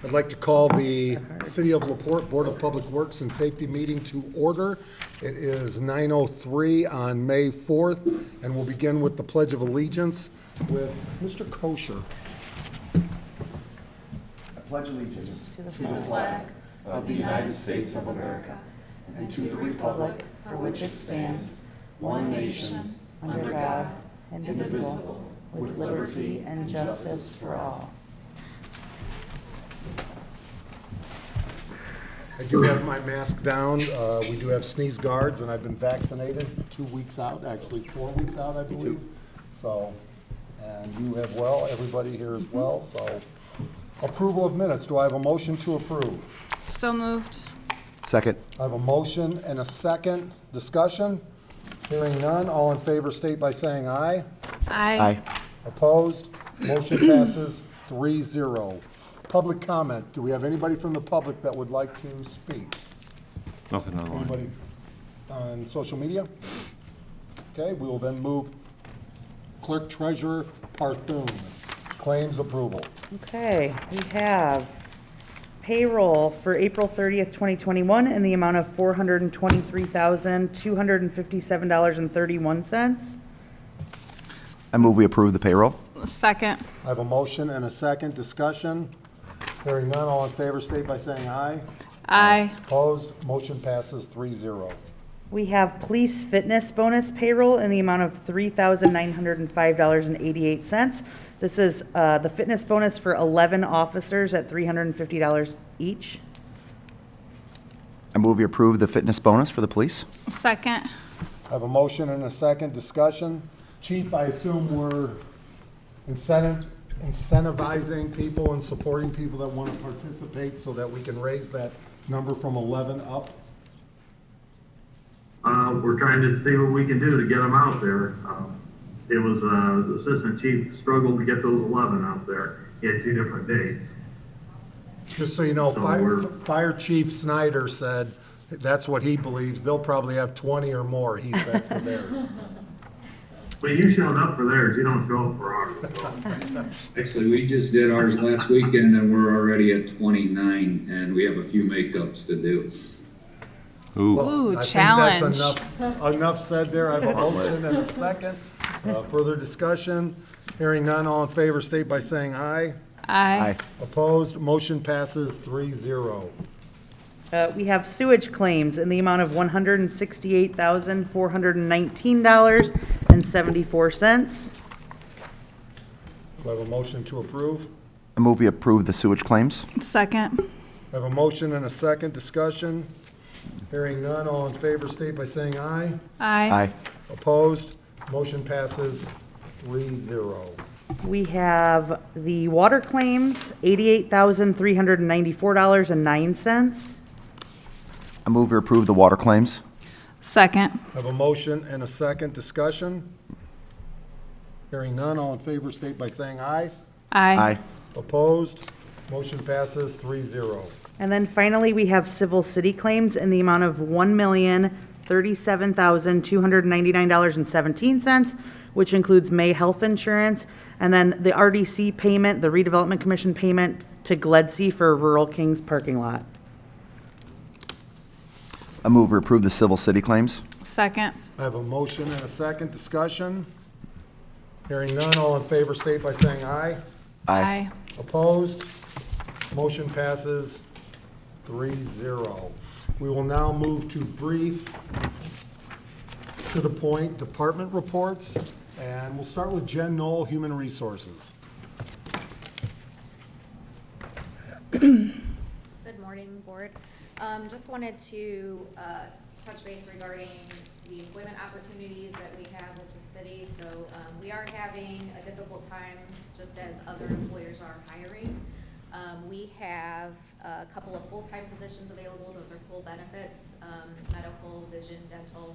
I'd like to call the City of LaPorte Board of Public Works and Safety meeting to order. It is 9:03 on May 4th, and we'll begin with the Pledge of Allegiance with Mr. Kosher. I pledge allegiance to the flag of the United States of America and to the republic for which it stands, one nation, under God, indivisible, with liberty and justice for all. I do have my mask down. We do have sneeze guards, and I've been vaccinated 2 weeks out, actually 4 weeks out, I believe. So, and you have everybody here as well. So, approval of minutes. Do I have a motion to approve? So moved. Second. I have a motion and a second. Discussion? Hearing none. All in favor state by saying aye. Aye. Opposed? Motion passes 3-0. Public comment. Do we have anybody from the public that would like to speak? Nothing online. Anybody on social media? Okay, we will then move Clerk Treasurer Parthun. Claims approval. Okay, we have payroll for April 30th, 2021 in the amount of $423,257.31. I move we approve the payroll. Second. I have a motion and a second. Discussion? Hearing none, all in favor state by saying aye. Aye. Opposed? Motion passes 3-0. We have police fitness bonus payroll in the amount of $3,905.88. This is the fitness bonus for 11 officers at $350 each. I move we approve the fitness bonus for the police. Second. I have a motion and a second. Discussion? Chief, I assume we're incentivizing people and supporting people that want to participate so that we can raise that number from 11 up? We're trying to see what we can do to get them out there. It was the assistant chief struggled to get those 11 out there. He had 2 different dates. Just so you know, So Fire Chief Snyder said that's what he believes. They'll probably have 20 or more, he said, for theirs. But you showed up for theirs, you don't show up for ours. So. Actually, we just did ours last weekend and we're already at 29 and we have a few makeups to do. Ooh, I think challenge. that's enough said there. I have a motion and a second. Further discussion? Hearing none, all in favor state by saying aye. Aye. Opposed? Motion passes 3-0. We have sewage claims in the amount of $168,419.74. Do I have a motion to approve? I move we approve the sewage claims. Second. I have a motion and a second. Discussion? Hearing none, all in favor state by saying aye. Aye. Opposed? Motion passes 3-0. We have the water claims, $88,394.09. I move we approve the water claims. Second. I have a motion and a second. Discussion? Hearing none, all in favor state by saying aye. Aye. Opposed? Motion passes 3-0. And then finally, we have civil city claims in the amount of $1,037,299.17, which includes May health insurance, and then the RDC payment, the redevelopment commission payment to Gledsey for Rural Kings parking lot. I move we approve the civil city claims. Second. I have a motion and a second. Discussion? Hearing none, all in favor state by saying aye. Aye. Opposed? Motion passes 3-0. We will now move to brief, to the point, department reports, and we'll start with Jen Knoll, Human Resources. Good morning, Board. Just wanted to touch base regarding the employment opportunities that we have with the city. So we are having a difficult time, just as other employers are hiring. We have a couple of full-time positions available. Those are full benefits, medical, vision, dental,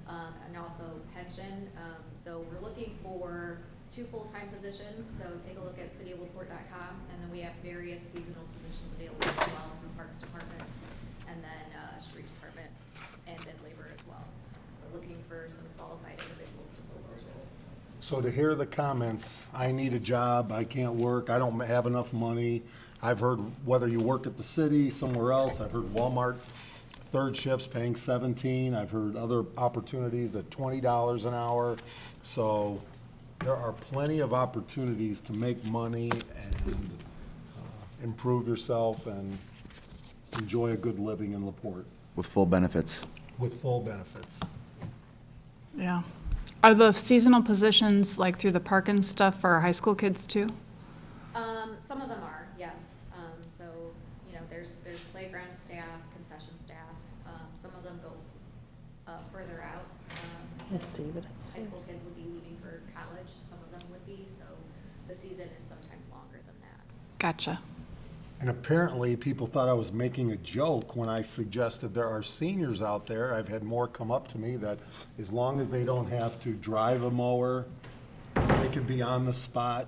and also pension. So we're looking for 2 full-time positions. So take a look at cityoflaporte.com, and then we have various seasonal positions available as well from Parks Department, and then Street Department, and then labor as well. So looking for some qualified individuals to fill those roles. So to hear the comments, I need a job, I can't work, I don't have enough money, I've heard whether you work at the city, somewhere else, I've heard Walmart third shifts paying 17. I've heard other opportunities at $20 an hour. So there are plenty of opportunities to make money and improve yourself and enjoy a good living in LaPorte With full benefits. with full benefits. Yeah. Are the seasonal positions, like through the park and stuff, for our high school kids too? Some of them are, yes. So, you know, there's playground staff, concession staff. Some of them go further out. Yes, David. High school kids would be leaving for college, some of them would be, so the season is sometimes longer than that. Gotcha. And apparently, people thought I was making a joke when I suggested there are seniors out there. I've had more come up to me that as long as they don't have to drive a mower, they can be on the spot,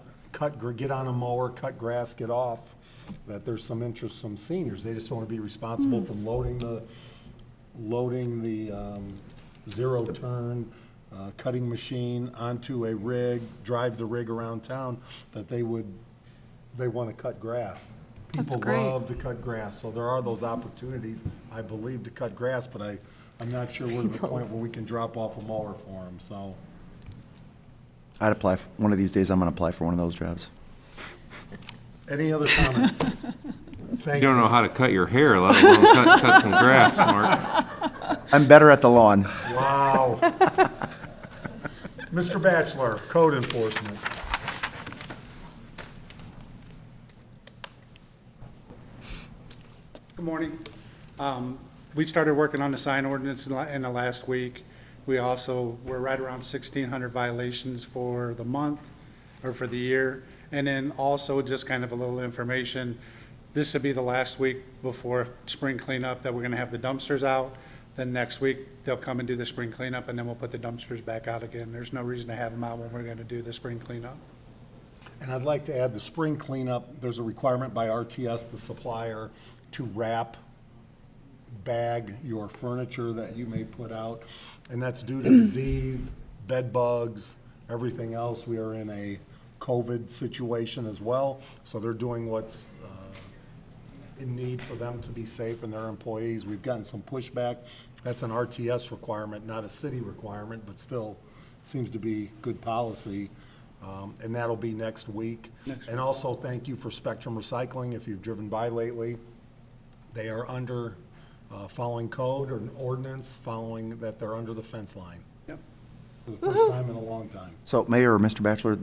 get on a mower, cut grass, get off, that there's some interest from seniors. They just don't want to be responsible for loading the zero turn cutting machine onto a rig, drive the rig around town, that they want to cut grass. That's People great. love to cut grass, so there are those opportunities, I believe, to cut grass, but I'm not sure we're at the point where we can drop off a mower for them, so. I'd apply, one of these days I'm gonna apply for one of those jobs. Any other comments? You Thank don't you. know how to cut your hair, let alone cut some grass, Mark. I'm better at the lawn. Wow. Mr. Batchelor, Code Enforcement. Good morning. We started working on the sign ordinance in the last week. We're right around 1,600 violations for the month, or for the year. And then also, just kind of a little information, this will be the last week before spring cleanup that we're gonna have the dumpsters out. Then next week, they'll come and do the spring cleanup, and then we'll put the dumpsters back out again. There's no reason to have them out when we're gonna do the spring cleanup. And I'd like to add the spring cleanup, there's a requirement by RTS, the supplier, to bag your furniture that you may put out. And that's due to disease, bed bugs, everything else. We are in a COVID situation as well. So they're doing what's in need for them to be safe and their employees. We've gotten some pushback. That's an RTS requirement, not a city requirement, but still seems to be good policy. And that'll be next week. And also, thank you for Spectrum Recycling. If you've driven by lately, they are under, following code or an ordinance, following that they're under the fence line. Yep. For the first time in a long time. So Mayor or Mr. Batchelor,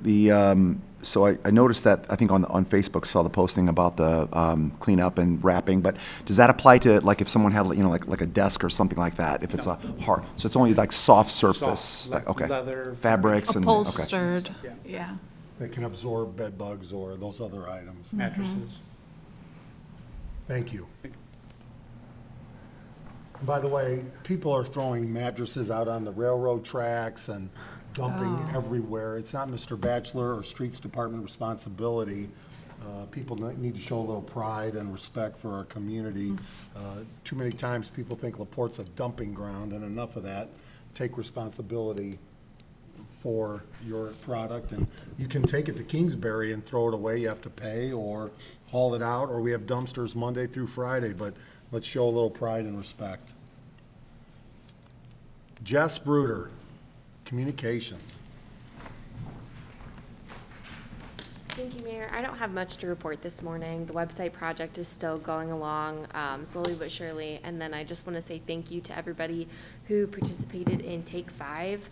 so I noticed that, I think on Facebook, saw the posting about the cleanup and wrapping, but does that apply to, like, if someone had, you know, like a desk or something like that? If it's a hard, so it's only like soft surface? Soft, like, okay. leather, Fabrics and, okay. Upholstered, Yeah. yeah. They can absorb bed bugs or those other items. mattresses. Thank you. By the way, people are throwing mattresses out on the railroad tracks and dumping everywhere. It's not Mr. Batchelor or Streets Department responsibility. People need to show a little pride and respect for our community. Too many times people think LaPorte's a dumping ground, and enough of that. Take responsibility for your product, and you can take it to Kingsbury and throw it away. You have to pay or haul it out, or we have dumpsters Monday through Friday, but let's show a little pride and respect. Jess Bruder, Communications. Thank you, Mayor. I don't have much to report this morning. The website project is still going along slowly but surely. And then I just want to say thank you to everybody who participated in Take 5.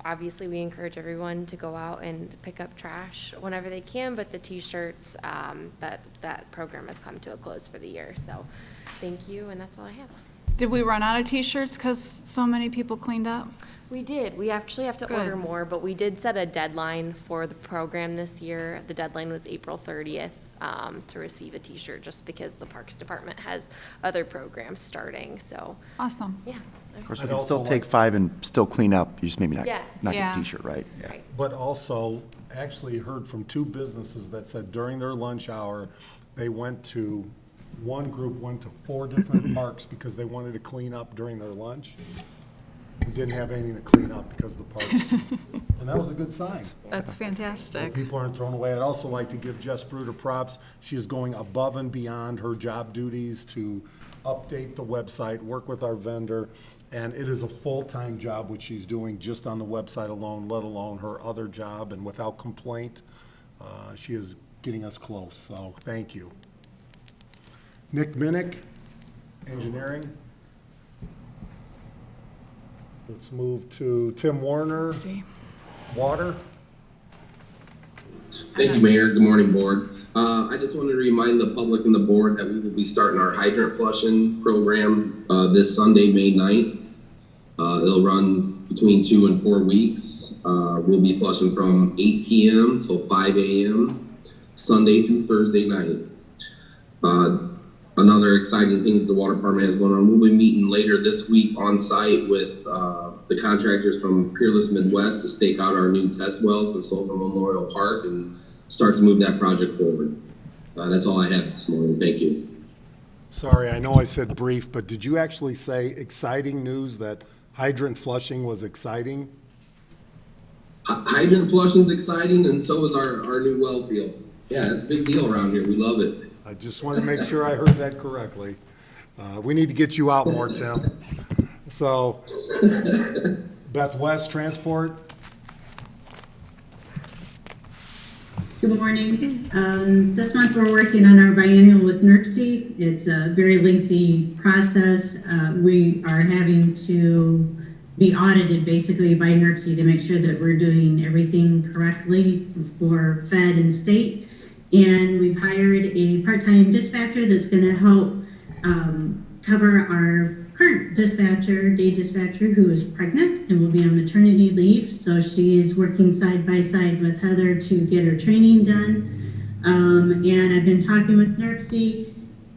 Obviously, we encourage everyone to go out and pick up trash whenever they can, but the T-shirts, that program has come to a close for the year. So thank you, and that's all I have. Did we run out of T-shirts because so many people cleaned up? We did. We actually have to Good. order more, but we did set a deadline for the program this year. The deadline was April 30th to receive a T-shirt, just because the Parks Department has other programs starting. So, Awesome. yeah. Of course, I'd we can also still take like- 5 and still clean up, you just maybe not Yeah. get Yeah. a T-shirt, right? Yeah. Right. But also, actually heard from two businesses that said during their lunch hour, one group went to 4 different parks because they wanted to clean up during their lunch. and didn't have anything to clean up because of the parks. And that was a good sign. That's that fantastic. people aren't thrown away. I'd also like to give Jess Bruder props. She is going above and beyond her job duties to update the website, work with our vendor, and it is a full-time job which she's doing just on the website alone, let alone her other job, and without complaint, she is getting us close, so thank you. Nick Minnick, engineering. Let's move to Tim Warner, Let's see. water. Thank you, Mayor. Good morning, Board. I just wanted to remind the public and the board that we will be starting our hydrant flushing program this Sunday, May 9th. It'll run between 2 and 4 weeks. We'll be flushing from 8 p.m. till 5 a.m. Sunday through Thursday night. Another exciting thing that the water department has going on, we'll be meeting later this week on site with the contractors from Peerless Midwest to stake out our new test wells in Sullivan Memorial Park and start to move that project forward. That's all I have this morning. Thank you. Sorry, I know I said brief, but did you actually say exciting news that hydrant flushing was exciting? Hydrant flushing's exciting, and so is our new well field. Yeah, it's a big deal around here. We love it. I just wanted to make sure I heard that correctly. We need to get you out more, Tim. So, Beth West, Transport. Good morning. This month we're working on our biennial with NERC. It's a very lengthy process. We are having to be audited basically by NERC to make sure that we're doing everything correctly for Fed and state. And we've hired a part-time dispatcher that's going to help cover our current dispatcher, day dispatcher, who is pregnant and will be on maternity leave. So she is working side by side with Heather to get her training done. And I've been talking with NERC.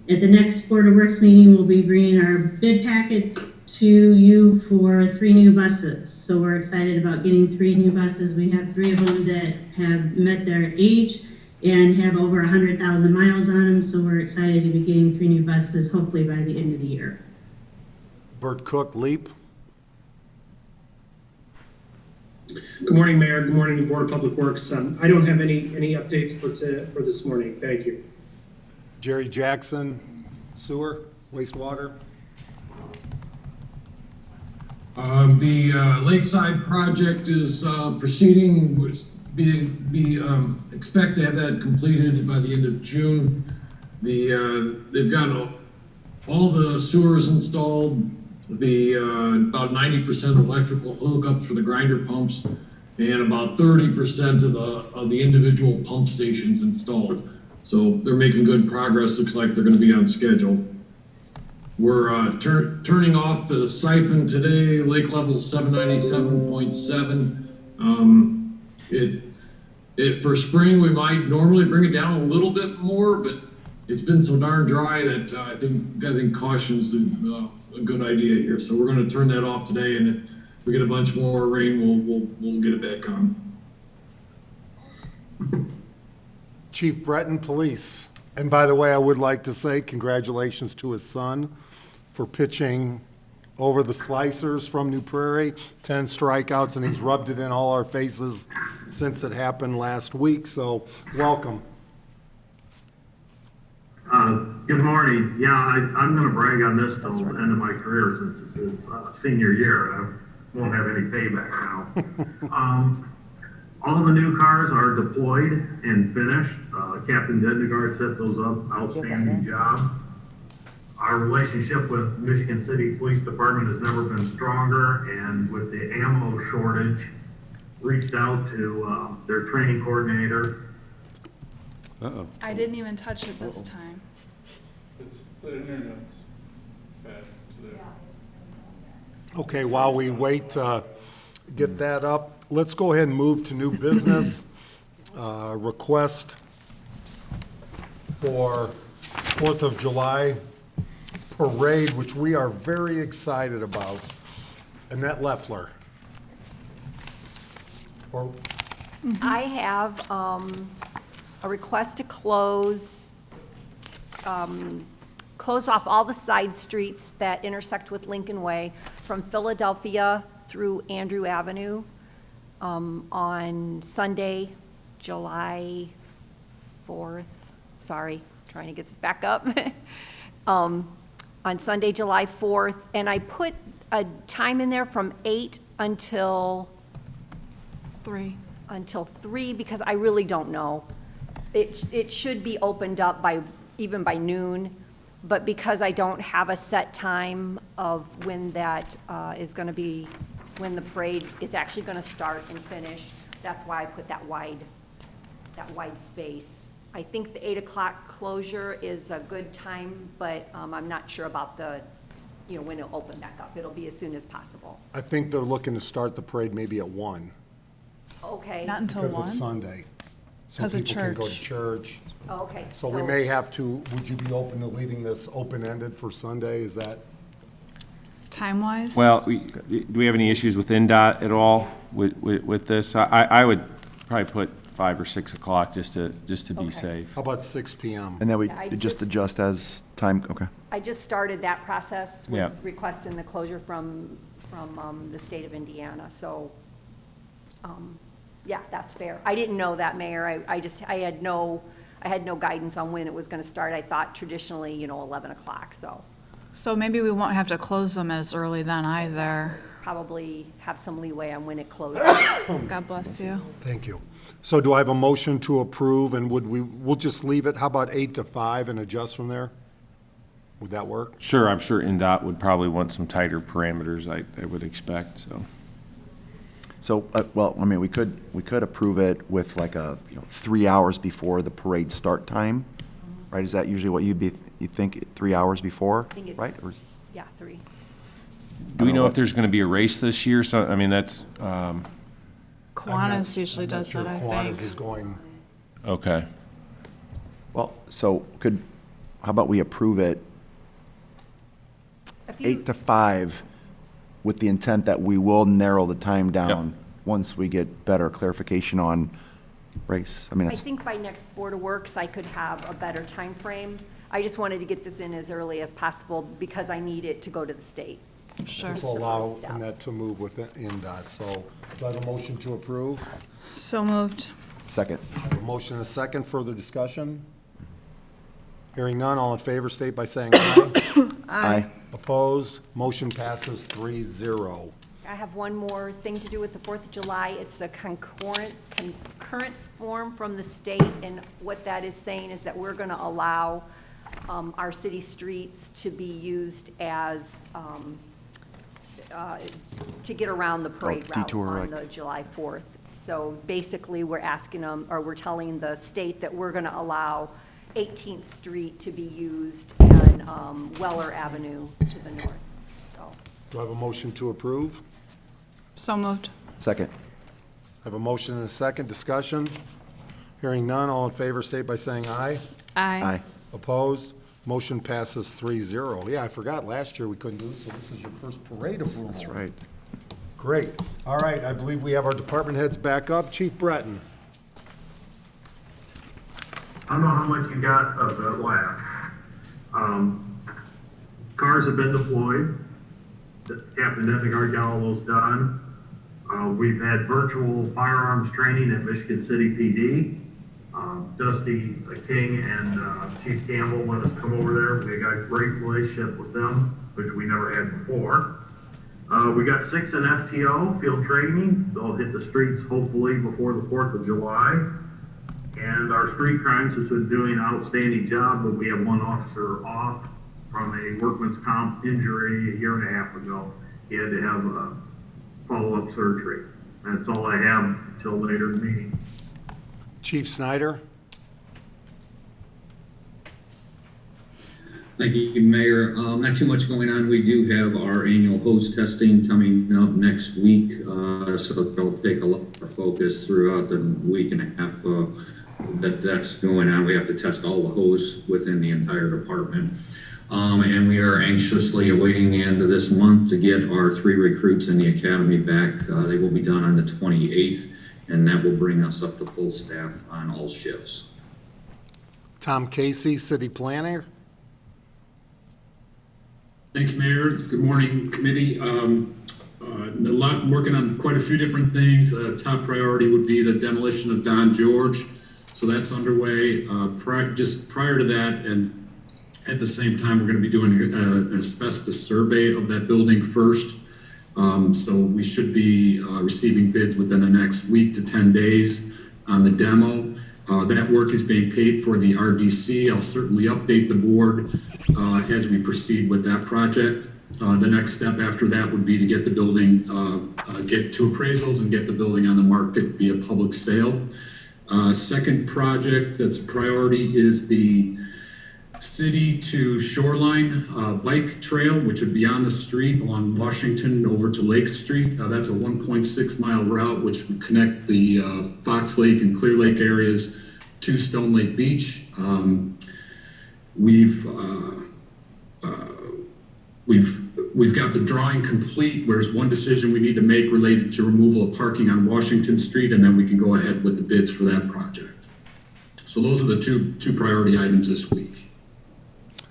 At the next Board of Works meeting, we'll be bringing our bid packet to you for 3 new buses. So we're excited about getting 3 new buses. We have 3 of them that have met their age and have over 100,000 miles on them. So we're excited to be getting 3 new buses, hopefully by the end of the year. Bert Cook, LEAP. Good morning, Mayor. Good morning, Board of Public Works. I don't have any updates for this morning. Thank you. Jerry Jackson, sewer, wastewater. The Lakeside project is proceeding. Expect to have that completed by the end of June. They've got all the sewers installed, about 90% electrical hookups for the grinder pumps, and about 30% of the individual pump stations installed. So they're making good progress. Looks like they're going to be on schedule. We're turning off the siphon today, lake level 797.7. For spring, we might normally bring it down a little bit more, but it's been so darn dry that I think caution's a good idea here. So we're going to turn that off today, and if we get a bunch more rain, we'll get it back on. Chief Breton, Police. And by the way, I would like to say congratulations to his son for pitching over the Slicers from New Prairie, 10 strikeouts, and he's rubbed it in all our faces since it happened last week, so welcome. Good morning. Yeah, I'm going to brag on this till the end of my career since this is senior year. I won't have any payback now. All the new cars are deployed and finished. Captain Dedegard set those up. Outstanding job. Our relationship with Michigan City Police Department has never been stronger, and with the ammo shortage, reached out to their training coordinator. Uh-oh. I didn't even touch it this time. It's the internet's bad today. Okay, while we wait to get that up, let's go ahead and move to new business. Request for 4th of July parade, which we are very excited about. Annette Leffler. I have a request to close off all the side streets that intersect with Lincoln Way from Philadelphia up through Andrew Avenue on Sunday, July 4th. Sorry, trying to get this back up. On Sunday, July 4th, and I put a time in there from 8 until 3. until 3, because I really don't know. It should be opened up by, even by noon, but because I don't have a set time of when that is gonna be, when the parade is actually gonna start and finish, that's why I put that wide space. I think the 8 o'clock closure is a good time, but I'm not sure about the, when it'll open back up. It'll be as soon as possible. I think they're looking to start the parade maybe at 1. Okay. Not until Because 1? of Sunday. So 'Cause of people can go to church. church. Oh, okay. So we may have to, would you be open to leaving this open-ended for Sunday? Is that? Time-wise? Well, do we have any issues with NDOT at all with this? I would probably put 5 or 6 o'clock just to be Okay. safe. How about 6 PM? And then we Yeah, I just just- adjust as time, okay. I just started that process with Yeah. requesting the closure from the state of Indiana, so, yeah, that's fair. I didn't know that, Mayor. I had no guidance on when it was gonna start. I thought traditionally, 11 o'clock, so So maybe we won't have to close them as early then either. probably have some leeway on when it closes. God bless you. Thank you. So do I have a motion to approve, and we'll just leave it, how about 8 to 5 and adjust from there? Would that work? Sure, I'm sure NDOT would probably want some tighter parameters, I would expect, so. So, well, I mean, we could approve it with like 3 hours before the parade start time, right? Is that usually what you think, 3 hours before, I think it's- right? Or Yeah, 3. Do we know if there's gonna be a race this year? So, I mean, that's, Kiwanis usually does that, I Kiwanis is think. going, okay. Well, so how about we approve it If you- 8 to 5 with the intent that we will narrow the time down once we get better clarification on race? I mean, I it's, think by next Board of Works, I could have a better time frame. I just wanted to get this in as early as possible because I need it to go to the state. Sure. this will allow that to move with NDOT. So do I have a motion to approve? So moved. second. I have a motion and a second, further discussion? Hearing none, all in favor, state by saying aye. Aye. Opposed, motion passes 3-0. I have one more thing to do with the 4th of July. It's a concurrence form from the state, and what that is saying is that we're gonna allow our city streets to be used as, to get around the parade route detour, on the July 4th. So basically, we're asking them, or we're telling the state that we're gonna allow 18th Street to be used and Weller Avenue to the north, so. Do I have a motion to approve? So moved. Second. I have a motion and a second, discussion? Hearing none, all in favor, state by saying aye. Aye. Opposed, motion passes 3-0. Yeah, I forgot, last year we couldn't do this, so this is your first parade approval. That's right. Great. All right, I believe we have our department heads back up. Chief Breton. I don't know how much you got of the last. Cars have been deployed. Captain Dettingard got all those done. We've had virtual firearms training at Michigan City PD. Dusty King and Chief Campbell let us come over there. We got a great relationship with them, which we never had before. We got 6 in FTO, field training. They'll hit the streets hopefully before the 4th of July. And our street crimes has been doing an outstanding job, but we have one officer off from a workman's comp injury a year and a half ago. He had to have a follow-up surgery. That's all I have until later in the meeting. Chief Snyder. Thank you, Mayor. Not too much going on. We do have our annual hose testing coming up next week. So it'll take a lot of focus throughout the week and a half that's going on. We have to test all the hose within the entire department. And we are anxiously awaiting the end of this month to get our 3 recruits in the academy back. They will be done on the 28th, and that will bring us up to full staff on all shifts. Tom Casey, City Planner. Thanks, Mayor. Good morning, committee. A lot, working on quite a few different things. Top priority would be the demolition of Don George. So that's underway. Just prior to that, and at the same time, we're going to be doing an asbestos survey of that building first. So we should be receiving bids within the next week to 10 days on the demo. That work is being paid for the RDC. I'll certainly update the board as we proceed with that project. The next step after that would be to get the building, get to appraisals and get the building on the market via public sale. Second project that's a priority is the city to shoreline bike trail, which would be on the street along Washington over to Lake Street. That's a 1.6 mile route, which would connect the Fox Lake and Clear Lake areas to Stone Lake Beach. We've got the drawing complete. There's one decision we need to make related to removal of parking on Washington Street, and then we can go ahead with the bids for that project. So those are the two priority items this week.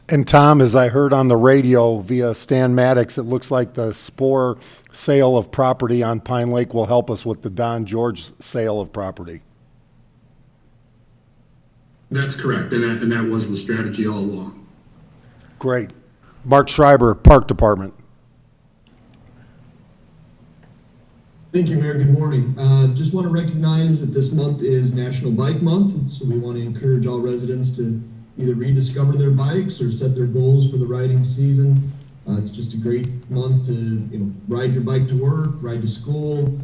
And Tom, as I heard on the radio via Stan Maddox, it looks like the Spore sale of property on Pine Lake will help us with the Don George sale of property. That's correct, and that was the strategy all along. Great. Mark Schreiber, Park Department. Thank you, Mayor. Good morning. Just want to recognize that this month is National Bike Month, so we want to encourage all residents to either rediscover their bikes or set their goals for the riding season. It's just a great month to ride your bike to work, ride to school,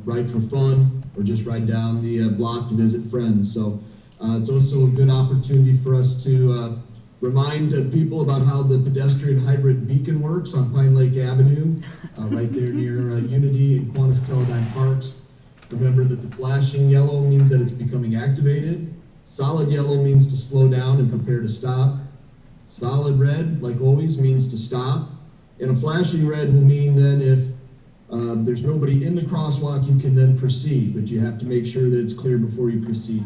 ride for fun, or just ride down the block to visit friends. So it's also a good opportunity for us to remind people about how the pedestrian hybrid beacon works on Pine Lake Avenue, right there near Unity and Qantas Teledyne Parks. Remember that the flashing yellow means that it's becoming activated. Solid yellow means to slow down and prepare to stop. Solid red, like always, means to stop. And a flashing red will mean then if there's nobody in the crosswalk, you can then proceed, but you have to make sure that it's clear before you proceed.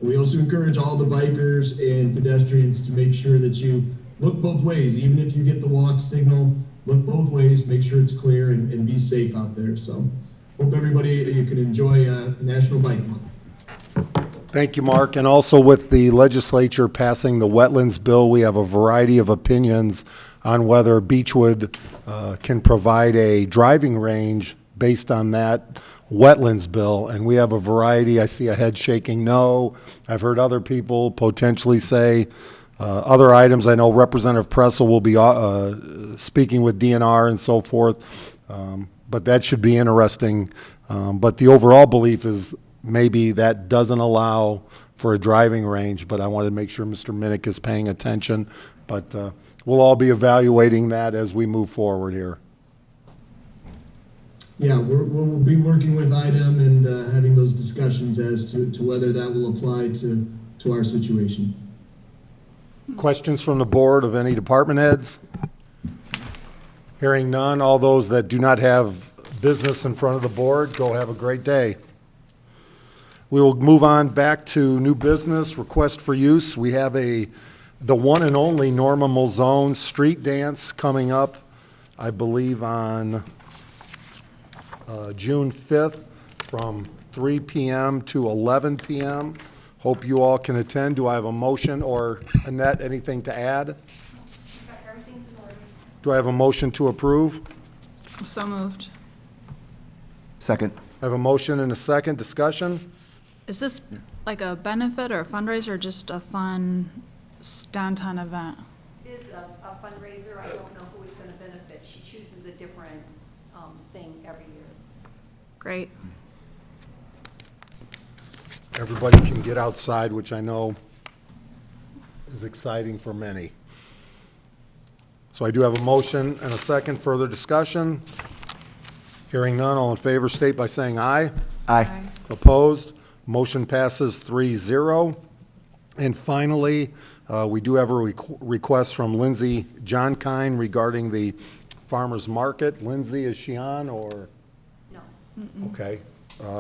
And we also encourage all the bikers and pedestrians to make sure that you look both ways. Even if you get the walk signal, look both ways, make sure it's clear, and be safe out there. So hope everybody, you can enjoy National Bike Month. Thank you, Mark. And also with the legislature passing the wetlands bill, we have a variety of opinions on whether Beechwood can provide a driving range based on that wetlands bill. And we have a variety. I see a head shaking no. I've heard other people potentially say other items. I know Representative Pressel will be speaking with DNR and so forth. But that should be interesting. But the overall belief is maybe that doesn't allow for a driving range, but I wanted to make sure Mr. Minnick is paying attention. But we'll all be evaluating that as we move forward here. Yeah, we'll be working with IDEM and having those discussions as to whether that will apply to our situation. Questions from the board of any department heads? Hearing none, all those that do not have business in front of the board, go have a great day. We will move on back to new business, request for use. We have the one and only Norma Mulzone street dance coming up, I believe on June 5th from 3 p.m. to 11 p.m. Hope you all can attend. Do I have a motion, or Annette, anything to add? Do I have a motion to approve? So moved. Second. I have a motion and a second. Discussion? Is this like a benefit or a fundraiser or just a fun downtown event? It is a fundraiser. I don't know who it's going to benefit. She chooses a different thing every year. Great. Everybody can get outside, which I know is exciting for many. So I do have a motion and a second. Further discussion? Hearing none, all in favor state by saying aye. Aye. Opposed? Motion passes 3-0. And finally, we do have a request from Lindsay Johnkine regarding the farmer's market. Lindsay, is she on or? No. Okay.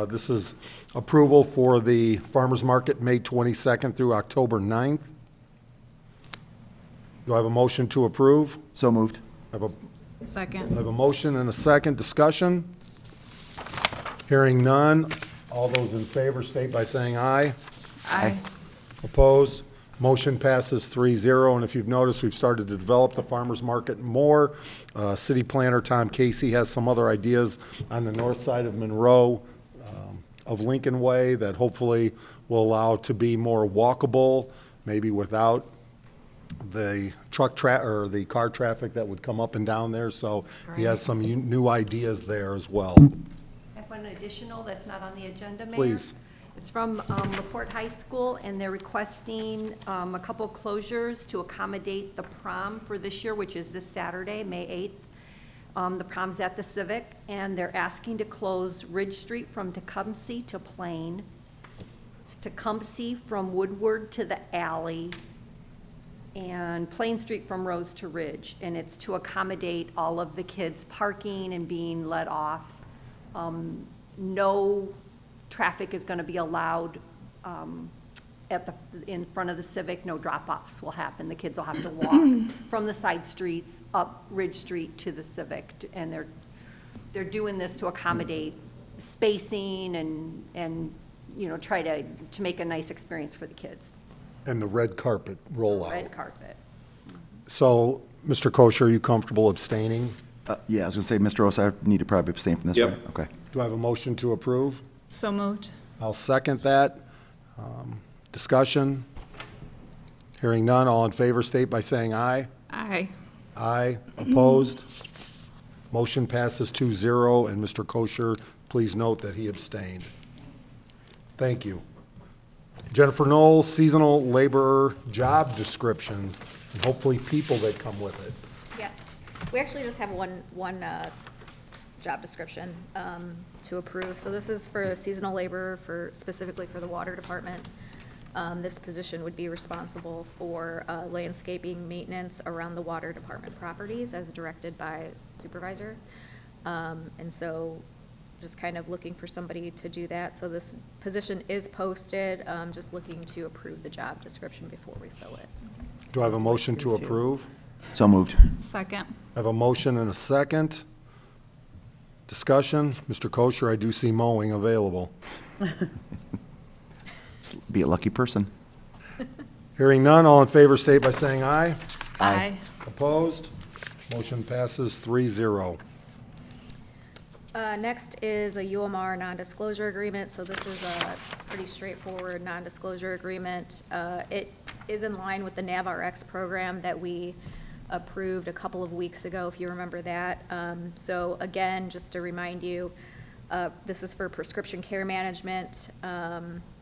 This is approval for the farmer's market, May 22nd through October 9th. Do I have a motion to approve? So moved. I have I Second. have a motion and a second. Discussion? Hearing none. All those in favor state by saying aye. Aye. Opposed? Motion passes 3-0, and if you've noticed, we've started to develop the farmer's market more. City planner Tom Casey has some other ideas on the north side of Monroe, of Lincoln Way, that hopefully will allow to be more walkable, maybe without the or the car traffic that would come up and down there. So he has some new ideas there as well. I have one additional that's not on the agenda, Mayor. Please. It's from LaPorte High School, and they're requesting a couple closures to accommodate the prom for this year, which is this Saturday, May 8th. The prom's at the Civic, and they're asking to close Ridge Street from Tecumseh to Plain, Tecumseh from Woodward to the Alley, and Plain Street from Rose to Ridge. And it's to accommodate all of the kids parking and being let off. No traffic is going to be allowed in front of the Civic. No drop-offs will happen. The kids will have to walk from the side streets up Ridge Street to the Civic. And they're doing this to accommodate spacing and you know, try to make a nice experience for the kids. And the red carpet rollout. Red carpet. So, Mr. Kosher, are you comfortable abstaining? Yeah, I was going to say, Mr. Osa, I need to probably abstain from this, Yep. right? Okay. Do I have a motion to approve? So moved. I'll second that. Discussion? Hearing none, all in favor state by saying aye. Aye. Aye. Opposed? Motion passes 2-0, and Mr. Kosher, please note that he abstained. Thank you. Jennifer Knowles, seasonal laborer job descriptions, and hopefully people that come with it. Yes, we actually just have one job description to approve. So this is for seasonal labor specifically for the water department. This position would be responsible for landscaping maintenance around the water department properties as directed by supervisor. And so just kind of looking for somebody to do that. So this position is posted, just looking to approve the job description before we fill it. Do I have a motion to approve? So moved. Second. I have a motion and a second. Discussion? Mr. Kosher, I do see mowing available. Be a lucky person. Hearing none, all in favor state by saying aye. Aye. Opposed? Motion passes 3-0. Next is a UMR non-disclosure agreement. So this is a pretty straightforward non-disclosure agreement. It is in line with the NavRx program that we approved a couple of weeks ago, if you remember that. So again, just to remind you, this is for prescription care management.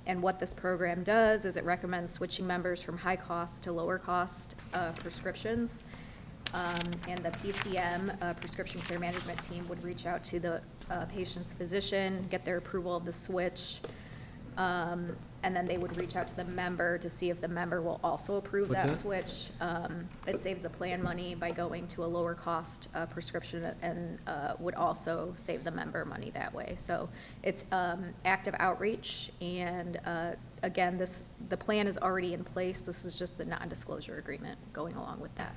And what this program does is it recommends switching members from high cost to lower cost prescriptions. And the PCM, prescription care management team, would reach out to the patient's physician, get their approval of the switch, and then they would reach out to the member to see if the member will also approve that switch. It saves the plan money by going to a lower cost prescription, and would also save the member money that way. So it's active outreach, and again, the plan is already in place. This is just the non-disclosure agreement going along with that.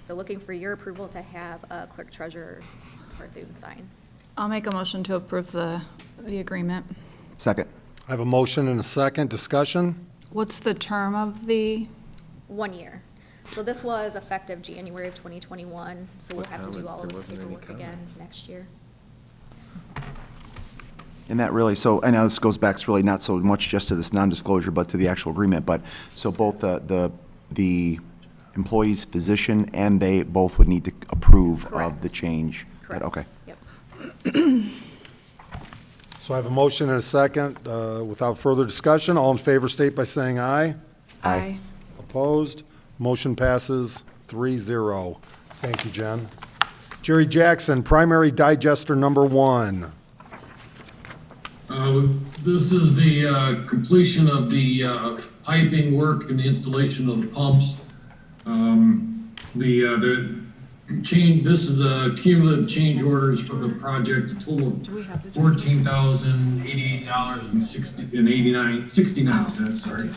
So looking for your approval to have Clerk Treasurer Barthune sign. I'll make a motion to approve the agreement. Second. I have a motion and a second. Discussion? What's the term of the? 1 year. So this was effective January of 2021, so we'll have to do all of this paperwork again next year. And that really, so I know this goes back really not so much just to this non-disclosure, but to the actual agreement. But so both the employee's physician and they both would need to approve of the change. Correct. Okay. Yep. So I have a motion and a second. Without further discussion, all in favor state by saying aye. Aye. Opposed? Motion passes 3-0. Thank you, Jen. Jerry Jackson, primary digester number 1. This is the completion of the piping work and the installation of the pumps. This is the cumulative change orders for the project, a total of $14,088.69. Sorry.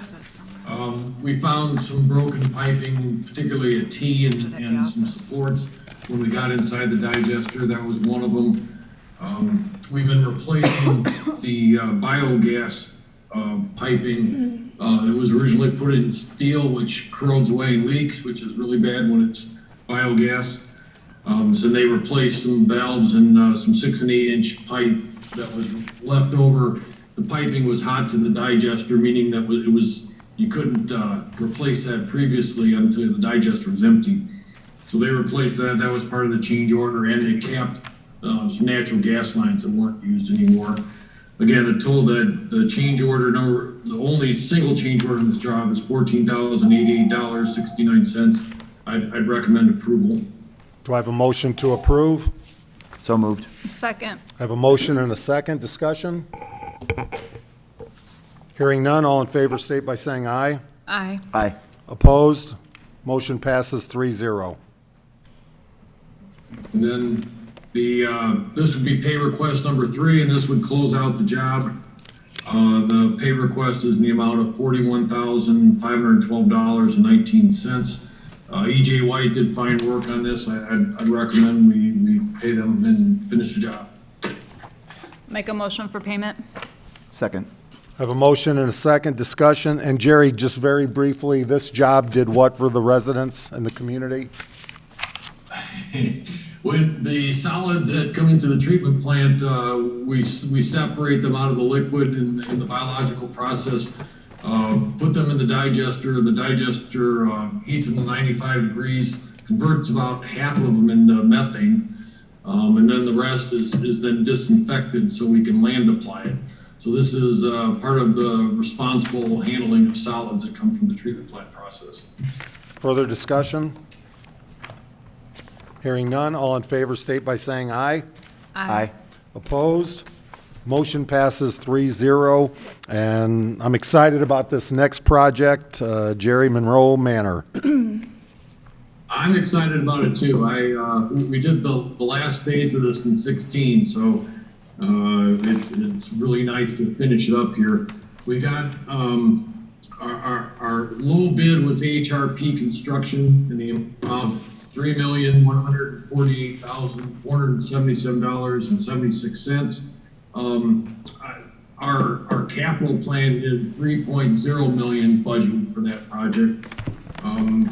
We found some broken piping, particularly a T and some supports. when we got inside the digester. That was one of them. We've been replacing the biogas piping. It was originally put in steel, which corrodes away and leaks, which is really bad when it's biogas. So they replaced some valves and some 6 and 8 inch pipe that was left over. The piping was hot to the digester, meaning that it was you couldn't replace that previously until the digester was empty. So they replaced that. That was part of the change order, and they capped some natural gas lines that weren't used anymore. Again, the total that the change order number, the only single change order in this job is $14,088.69. I'd recommend approval. Do I have a motion to approve? So moved. Second. I have a motion and a second. Discussion? Hearing none, all in favor state by saying aye. Aye. Aye. Opposed? Motion passes 3-0. And then this would be pay request number 3, and this would close out the job. The pay request is in the amount of $41,512.19. EJ White did fine work on this. I'd recommend we pay them and finish the job. Make a motion for payment. Second. I have a motion and a second. Discussion. And Jerry, just very briefly, this job did what for the residents and the community? With the solids that come into the treatment plant, we separate them out of the liquid in the biological process, put them in the digester. The digester heats them to 95 degrees, converts about half of them into methane, and then the rest is then disinfected so we can land apply it. So this is part of the responsible handling of solids that come from the treatment plant process. Further discussion? Hearing none, all in favor state by saying aye. Aye. Opposed? Motion passes 3-0, and I'm excited about this next project, Jerry Monroe Manor. I'm excited about it too. We did the last phase of this in 16, so it's really nice to finish it up here. We got our low bid was HRP Construction in the amount of $3,148,477.76. Our capital plan did 3.0 million budget for that project.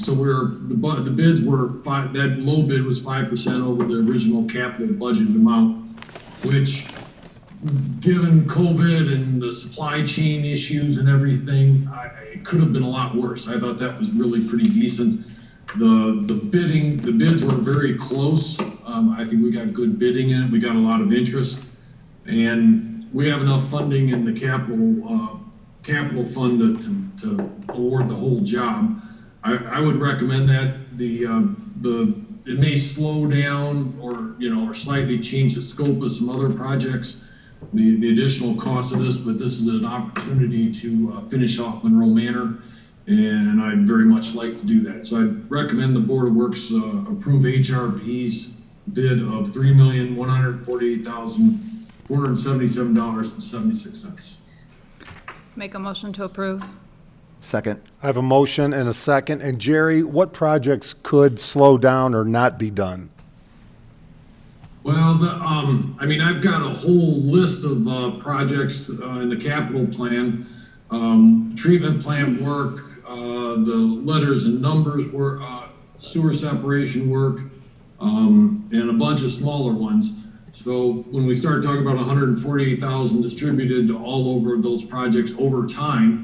So the bids were that low bid was 5% over the original capital budget amount, which, given COVID and the supply chain issues and everything, it could have been a lot worse. I thought that was really pretty decent. The bids were very close. I think we got good bidding in it. We got a lot of interest, and we have enough funding in the capital fund to award the whole job. I would recommend that. It may slow down or slightly change the scope of some other projects, the additional cost of this, but this is an opportunity to finish off Monroe Manor, and I'd very much like to do that. So I'd recommend the Board of Works approve HRP's bid of $3,148,477.76. Make a motion to approve. Second. I have a motion and a second. And Jerry, what projects could slow down or not be done? Well, I've got a whole list of projects in the capital plan. Treatment plant work, the letters and numbers work, sewer separation work, and a bunch of smaller ones. So when we start talking about 148,000 distributed all over those projects over time,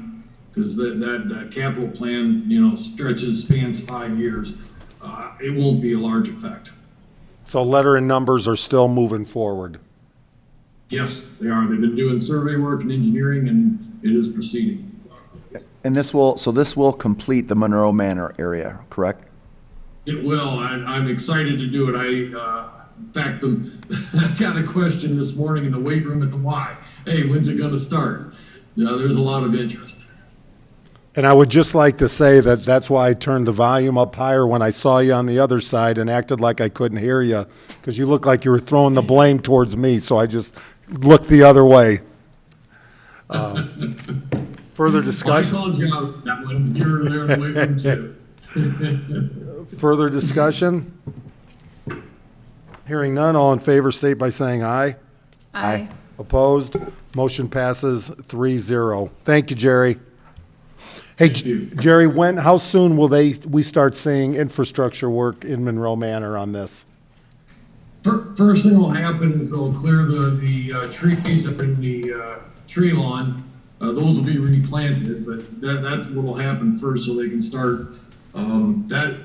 because that capital plan, spans 5 years, it won't be a large effect. So letter and numbers are still moving forward. Yes, they are. They've been doing survey work and engineering, and it is proceeding. And this will complete the Monroe Manor area, correct? It will. I'm excited to do it. In fact, I got a question this morning in the weight room at the Y. Hey, when's it going to start? There's a lot of interest. And I would just like to say that that's why I turned the volume up higher when I saw you on the other side and acted like I couldn't hear you, because you looked like you were throwing the blame towards me, so I just looked the other way. Further discussion? Well, I called you out that one. You're there in the weight room too. Further discussion? Hearing none, all in favor state by saying aye. Aye. Opposed? Motion passes 3-0. Thank you, Jerry. Hey, Jerry, how soon will we start seeing infrastructure work in Monroe Manor on this? First thing will happen is they'll clear the trees up in the tree lawn. Those will be replanted, but that's what will happen first, so they can start. That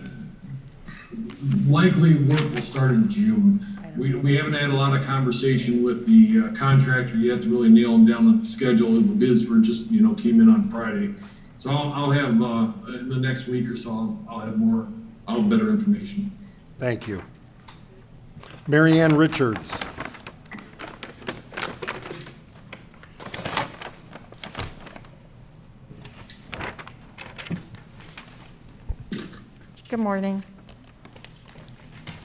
likely work will start in June. We haven't had a lot of conversation with the contractor yet to really nail them down on the schedule. The bids were just, came in on Friday. So I'll have, in the next week or so, I'll have better information. Thank you. Mary Ann Richards. Good morning.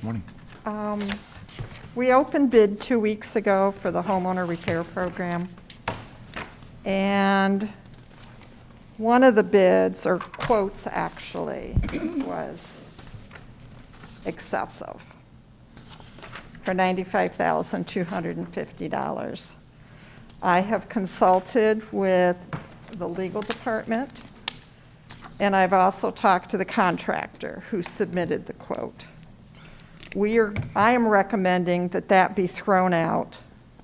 Morning. We opened bid 2 weeks ago for the homeowner repair program. And one of the bids, or quotes actually, was excessive for $95,250. I have consulted with the legal department, and I've also talked to the contractor who submitted the quote. I am recommending that be thrown out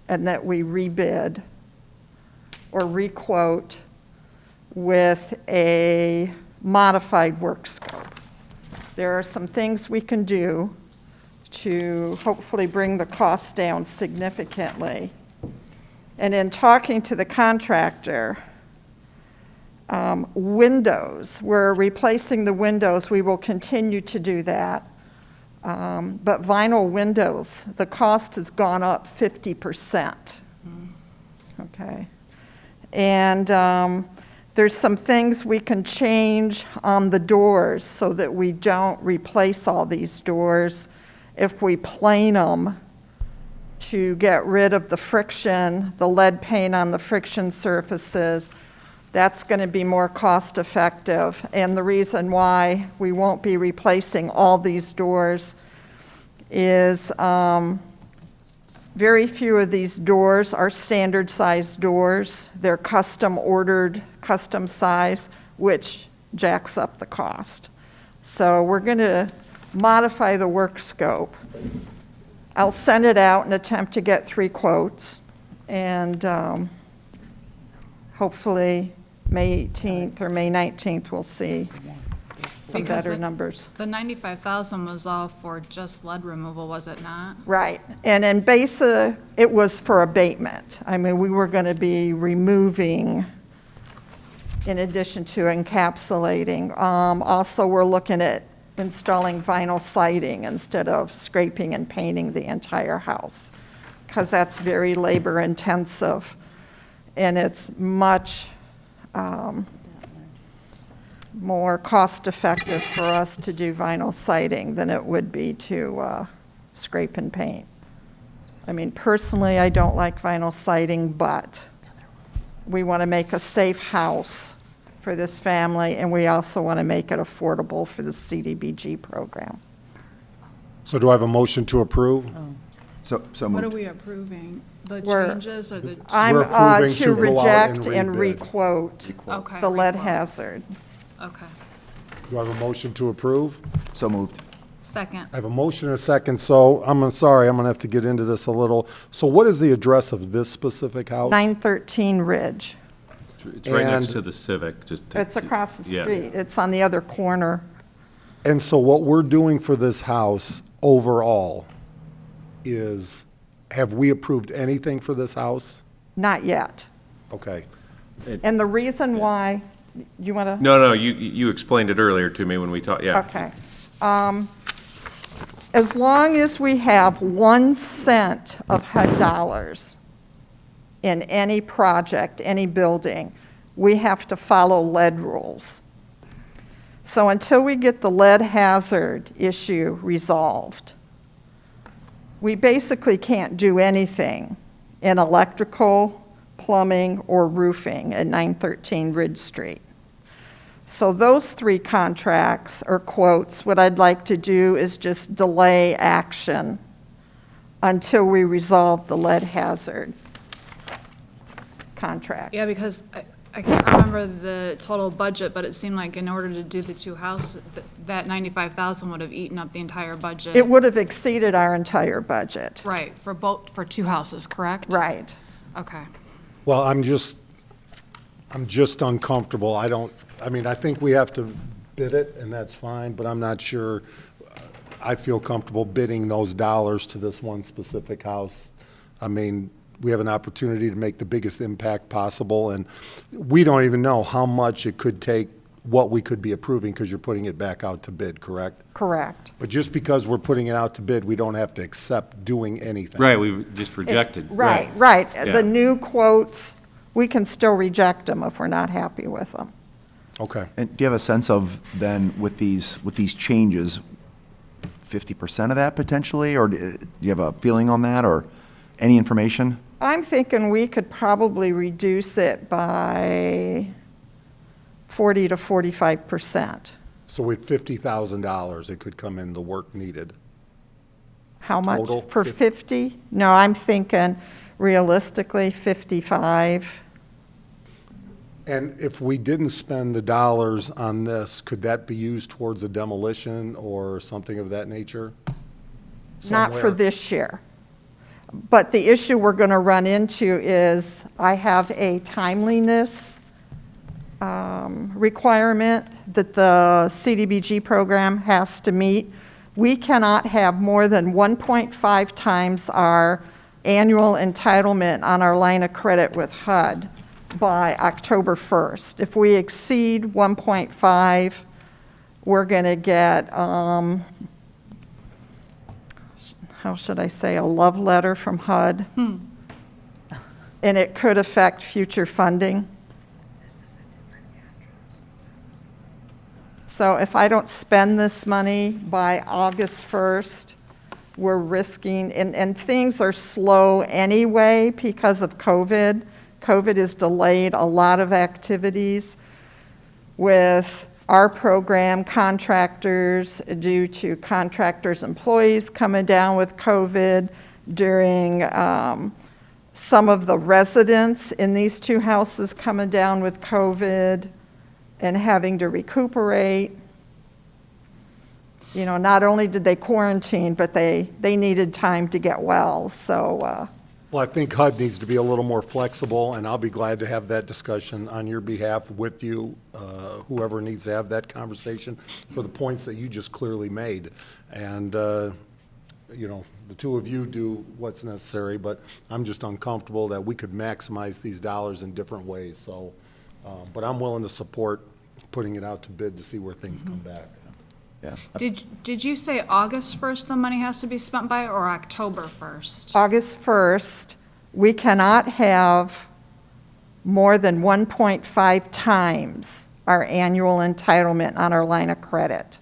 and that we rebid or requote with a modified work scope. There are some things we can do to hopefully bring the cost down significantly. And in talking to the contractor, windows, we're replacing the windows. We will continue to do that. But vinyl windows, the cost has gone up 50%. Okay. And there's some things we can change on the doors so that we don't replace all these doors. If we plane them to get rid of the friction, the lead paint on the friction surfaces, that's going to be more cost effective. And the reason why we won't be replacing all these doors is very few of these doors are standard size doors. They're custom ordered, custom size, which jacks up the cost. So we're going to modify the work scope. I'll send it out and attempt to get 3 quotes, and hopefully May 18th or May 19th we'll see some Because better numbers. The 95,000 was all for just lead removal, was it not? Right, and in BASA, it was for abatement. I mean, we were going to be removing in addition to encapsulating. Also, we're looking at installing vinyl siding instead of scraping and painting the entire house, because that's very labor intensive, and it's much more cost effective for us to do vinyl siding than it would be to scrape and paint. I mean, personally, I don't like vinyl siding, but we want to make a safe house for this family, and we also want to make it affordable for the CDBG program. So do I have a motion to approve? So What are moved. we approving? The We're- changes or the? I'm We're approving to to go out reject and and rebid. requote Okay, the lead requote. hazard. Okay. Do I have a motion to approve? So moved. Second. I have a motion and a second, so I'm sorry, I'm going to have to get into this a little. So what is the address of this specific house? 913 Ridge. It's right next And- to the Civic, just to. It's across the Yeah. street. It's on the other corner. And so what we're doing for this house overall is, have we approved anything for this house? Not yet. Okay. And the reason why, you want to? No, you explained it earlier to me when we talked, yeah. Okay. As long as we have 1 cent of HUD dollars in any project, any building, we have to follow lead rules. So until we get the lead hazard issue resolved, we basically can't do anything in electrical, plumbing, or roofing at 913 Ridge Street. So those 3 contracts or quotes, what I'd like to do is just delay action until we resolve the lead hazard contract. Yeah, because I can't remember the total budget, but it seemed like in order to do the two houses, that 95,000 would have eaten up the entire budget. It would have exceeded our entire budget. Right, for two houses, correct? Right. Okay. Well, I'm just uncomfortable. I think we have to bid it, and that's fine, but I'm not sure I feel comfortable bidding those dollars to this one specific house. I mean, we have an opportunity to make the biggest impact possible, and we don't even know how much it could take, what we could be approving, because you're putting it back out to bid, correct? Correct. But just because we're putting it out to bid, we don't have to accept doing anything. Right, we just rejected. Right. Yeah. The new quotes, we can still reject them if we're not happy with them. Okay. And do you have a sense of then with these changes, 50% of that potentially, or do you have a feeling on that, or any information? I'm thinking we could probably reduce it by 40 to 45%. So with $50,000, it could come in the work needed. How much? Total, For 50? No, I'm thinking realistically 55. And if we didn't spend the dollars on this, could that be used towards a demolition or something of that nature? Not for Somewhere? this year. But the issue we're going to run into is I have a timeliness requirement that the CDBG program has to meet. We cannot have more than 1.5 times our annual entitlement on our line of credit with HUD by October 1st. If we exceed 1.5, we're going to get, how should I say, a love letter from HUD. And it could affect future funding. So if I don't spend this money by August 1st, we're risking, and things are slow anyway because of COVID. COVID has delayed a lot of activities with our program contractors due to contractors' employees coming down with COVID during some of the residents in these two houses coming down with COVID and having to recuperate. You know, not only did they quarantine, but they needed time to get well, so. Well, I think HUD needs to be a little more flexible, and I'll be glad to have that discussion on your behalf with you, whoever needs to have that conversation, for the points that you just clearly made. And, you know, the two of you do what's necessary, but I'm just uncomfortable that we could maximize these dollars in different ways, so. But I'm willing to support putting it out to bid to see where things come back. Yeah. Did you say August 1st the money has to be spent by, or October 1st? August 1st, we cannot have more than 1.5 times our annual entitlement on our line of credit.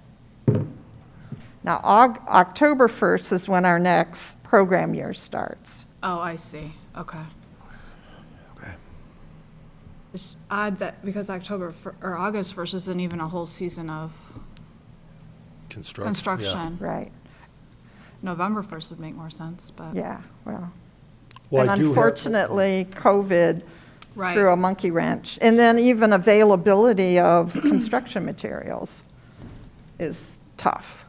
Now, October 1st is when our next program year starts. Oh, I see, okay. Okay. It's odd that, because or August 1st isn't even a whole season of construction. Right, November 1st would make more sense, but. yeah, well. Well, And I do have- unfortunately, COVID Right. threw a monkey wrench. And then even availability of construction materials is tough.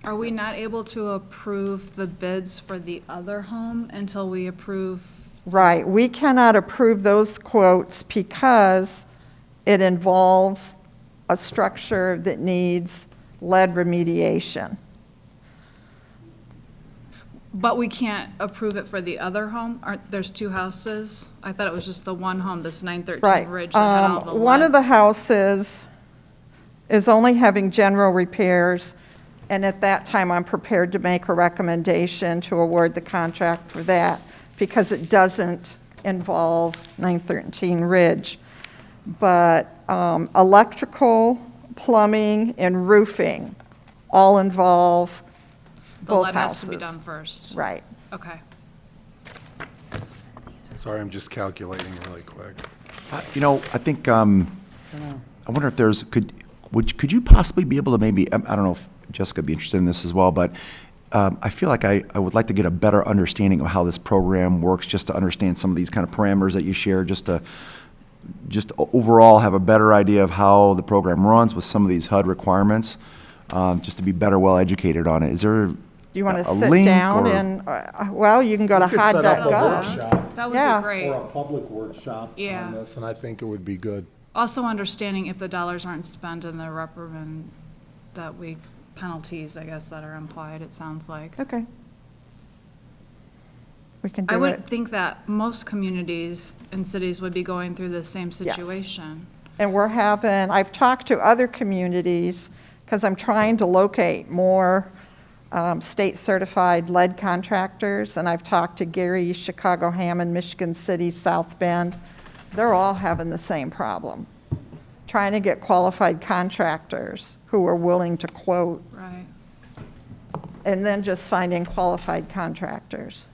Are we not able to approve the bids for the other home until we approve? Right, we cannot approve those quotes because it involves a structure that needs lead remediation. But we can't approve it for the other home? There's two houses? I thought it was just the one home, this 913 Right. Ridge that had all the One of lead. the houses is only having general repairs, and at that time, I'm prepared to make a recommendation to award the contract for that because it doesn't involve 913 Ridge. But electrical, plumbing, and roofing all involve The both lead has to be houses. done first. Right. Okay. Sorry, I'm just calculating really quick. You know, I think, I wonder if there's, could you possibly be able to maybe, I don't know if Jessica would be interested in this as well, but I feel like I would like to get a better understanding of how this program works, just to understand some of these kind of parameters that you share, just overall have a better idea of how the program runs with some of these HUD requirements, just to be better well educated on it. Is there Do you want to a sit link down or- and, well, you can go to We could set up a HUD.gov. workshop That would Yeah. be great. or a public workshop Yeah. on this, and I think it would be good. Also understanding if the dollars aren't spent in the reprimand penalties, I guess, that are implied, it sounds like. Okay. We can I do would it. think that most communities and cities would be going through the same situation. And I've talked to other communities, because I'm trying to locate more state-certified lead contractors, and I've talked to Gary, Chicago, Hammond, Michigan City, South Bend. They're all having the same problem, trying to get qualified contractors who are willing to quote, Right. and then just finding qualified contractors.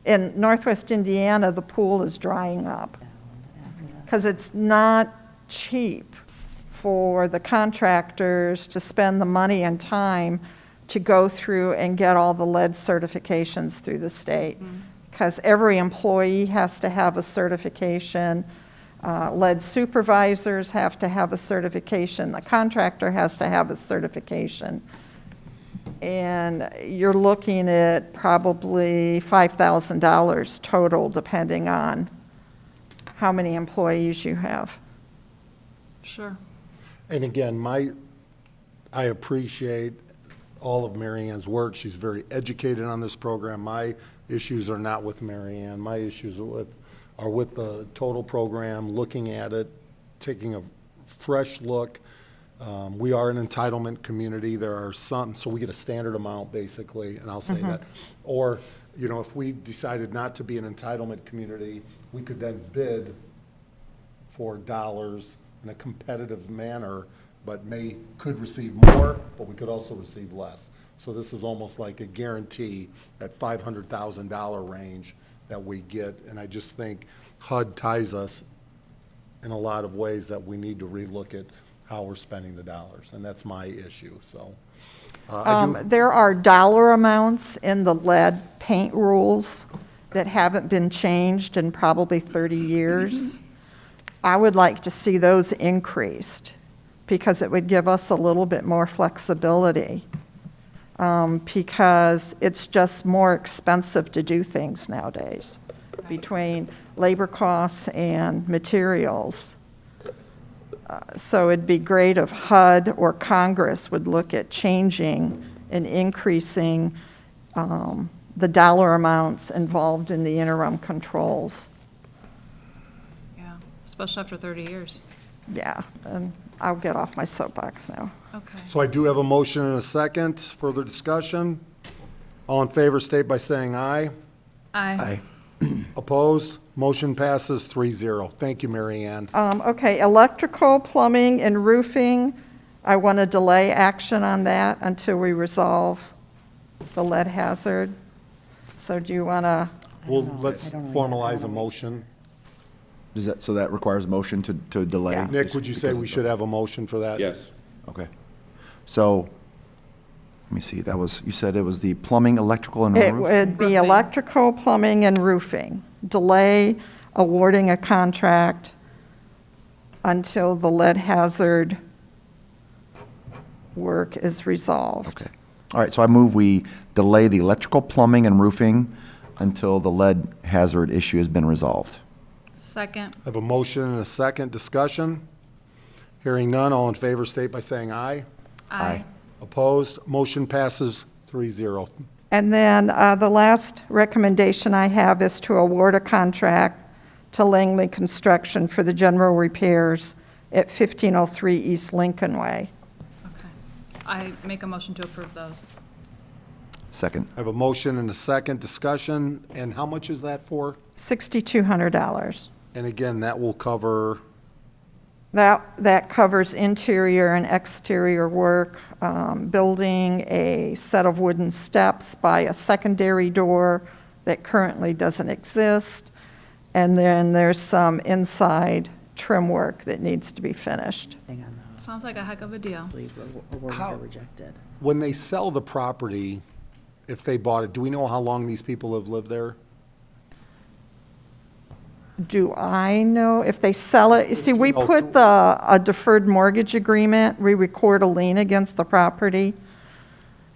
In Northwest Indiana, the pool is drying up, because it's not cheap for the contractors to spend the money and time to go through and get all the lead certifications through the state. Because every employee has to have a certification, lead supervisors have to have a certification, the contractor has to have a certification. And you're looking at probably $5,000 total, depending on how many employees you have. Sure. And again, I appreciate all of Mary Ann's work. She's very educated on this program. My issues are not with Mary Ann. My issues are with the total program, looking at it, taking a fresh look. We are an entitlement community. There are some, so we get a standard amount basically, and I'll say that. Or, if we decided not to be an entitlement community, we could then bid for dollars in a competitive manner, but could receive more, but we could also receive less. So this is almost like a guarantee at $500,000 range that we get. And I just think HUD ties us in a lot of ways that we need to relook at how we're spending the dollars, and that's my issue, so. There are dollar amounts in the lead paint rules that haven't been changed in probably 30 years. I would like to see those increased, because it would give us a little bit more flexibility, because it's just more expensive to do things nowadays, between labor costs and materials. So it'd be great if HUD or Congress would look at changing and increasing the dollar amounts involved in the interim controls. Yeah, especially after 30 years. Yeah, and I'll get off my soapbox now. Okay. So I do have a motion and a second. Further discussion? All in favor, state by saying aye. Aye. Opposed? Motion passes 3-0. Thank you, Mary Ann. Okay, electrical, plumbing, and roofing, I want to delay action on that until we resolve the lead hazard. So do you want to? Well, let's formalize a motion. So that requires a motion to delay? Yeah. Nick, would you say we should have a motion for that? Yes. Okay. So, let me see, you said it was the plumbing, electrical, and It roof? would be Roofing. electrical, plumbing, and roofing. Delay awarding a contract until the lead hazard work is resolved. Okay. All right, so I move we delay the electrical, plumbing, and roofing until the lead hazard issue has been resolved. Second. I have a motion and a second. Discussion? Hearing none, all in favor state by saying aye. Aye. Opposed? Motion passes 3-0. And then the last recommendation I have is to award a contract to Langley Construction for the general repairs at 1503 East Lincoln Way. Okay. I make a motion to approve those. Second. I have a motion and a second. Discussion, and how much is that for? $6,200. And again, that will cover, That covers interior and exterior work, building a set of wooden steps by a secondary door that currently doesn't exist, and then there's some inside trim work that needs to be finished. Sounds like a heck of a deal. when they sell the property, if they bought it, do we know how long these people have lived there? Do I know if they sell it? You see, we put a deferred mortgage agreement, we record a lien against the property,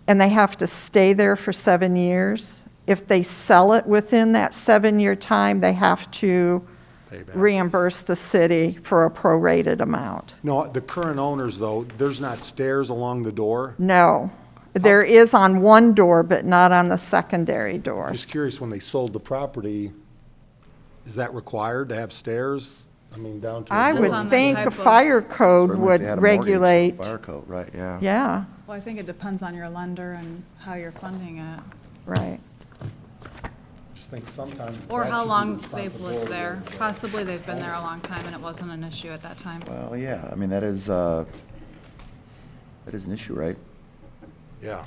and they have to stay there for 7 years. If they sell it within that 7-year time, they have to Pay back. reimburse the city for a prorated amount. No, the current owners, though, there's not stairs along the door? No, there is on one door, but not on the secondary door. Just curious, when they sold the property, is that required to have stairs? I mean, down to. I the would door? on the think type a of- fire code Certainly if would they had a mortgage, regulate, Fire code, right, yeah. yeah, Well, I think it depends on your lender and how you're funding it. right. Just think sometimes. Or that how should be long the they've lived responsibility there. of the- Possibly they've been there a long time and it wasn't an issue at that time. Well, yeah, I mean, that is an issue, right? Yeah.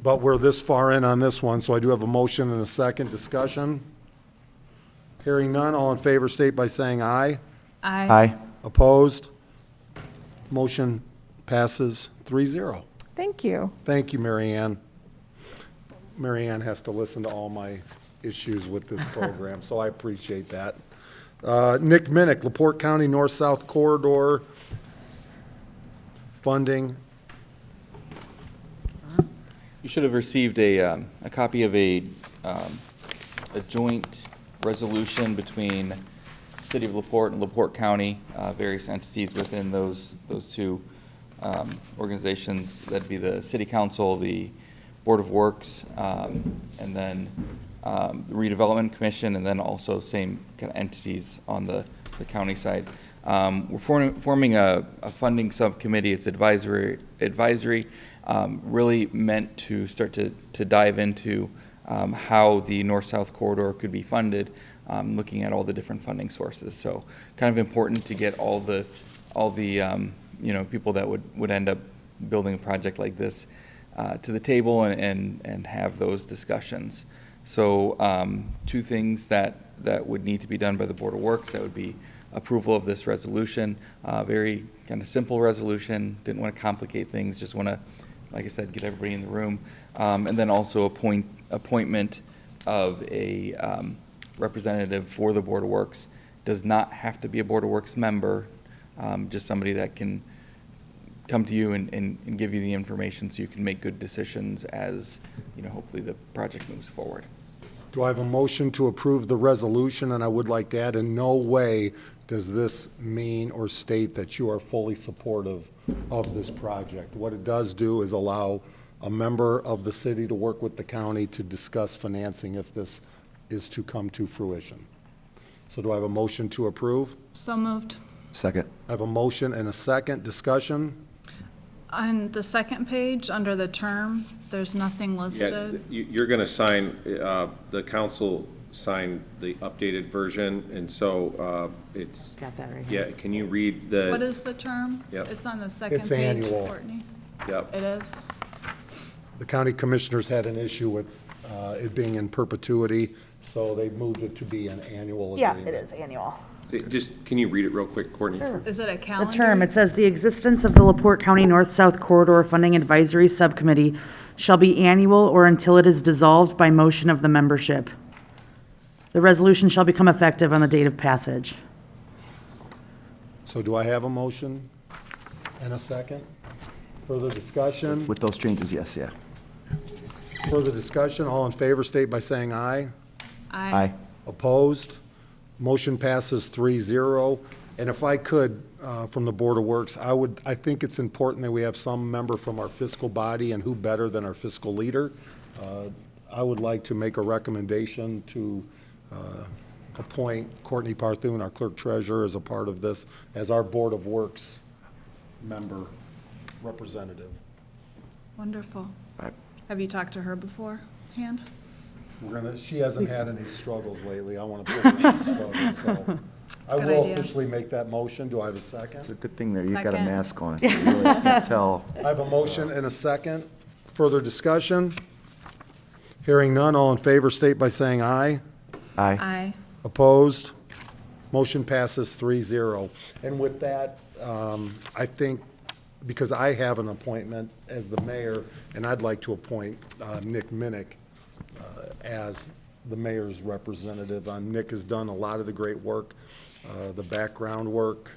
But we're this far in on this one, so I do have a motion and a second discussion. Hearing none, all in favor state by saying aye. Aye. Opposed? Motion passes 3-0. Thank you. Thank you, Mary Ann. Mary Ann has to listen to all my issues with this program, so I appreciate that. Nick Minnick, LaPorte County North-South Corridor funding. You should have received a copy of a joint resolution between City of LaPorte and LaPorte County, various entities within those two organizations. That'd be the City Council, the Board of Works, and then the Redevelopment Commission, and then also same kind of entities on the county side. We're forming a funding subcommittee. It's advisory, really meant to start to dive into how the north-south corridor could be funded, looking at all the different funding sources. So kind of important to get all the people that would end up building a project like this to the table and have those discussions. So two things that would need to be done by the Board of Works, that would be approval of this resolution, very kind of simple resolution, didn't want to complicate things, just want to, like I said, get everybody in the room, and then also appointment of a representative for the Board of Works. Does not have to be a Board of Works member, just somebody that can come to you and give you the information so you can make good decisions as, hopefully the project moves forward. Do I have a motion to approve the resolution? And I would like to add, in no way does this mean or state that you are fully supportive of this project. What it does do is allow a member of the city to work with the county to discuss financing if this is to come to fruition. So do I have a motion to approve? So moved. Second. I have a motion and a second. Discussion? On the second page, under the term, there's nothing Yeah, listed. you're going to sign, the council signed the updated version, and so it's. Got that right here. Yeah, can you read the? What is the term? Yep. It's on the second It's page, annual. Courtney. Yep. It is? The county commissioners had an issue with it being in perpetuity, so they moved it to be an annual Yeah, agreement. it is annual. Just, can you read it real quick, Courtney? Is it a The calendar? term, it says, "The existence of the LaPorte County North-South Corridor Funding Advisory Subcommittee shall be annual or until it is dissolved by motion of the membership. The resolution shall become effective on the date of passage." So do I have a motion and a second? Further discussion? With those changes, yes, yeah. Further discussion? All in favor state by saying aye. Aye. Opposed? Motion passes 3-0. And if I could, from the Board of Works, I think it's important that we have some member from our fiscal body, and who better than our fiscal leader? I would like to make a recommendation to appoint Courtney Parthun, our clerk treasurer, as a part of this, as our Board of Works member representative. Wonderful. Right. Have you talked to her beforehand? She hasn't had any struggles lately. I want to put her in struggles, so. I good will idea. officially make that motion. Do I have a second? It's a good thing that you've got a Second. mask on, so you really can't tell. I have a motion and a second. Further discussion? Hearing none, all in favor state by saying aye. Aye. Aye. Opposed? Motion passes 3-0. And with that, I think because I have an appointment as the mayor, and I'd like to appoint Nick Minnick as the mayor's representative. Nick has done a lot of the great work, the background work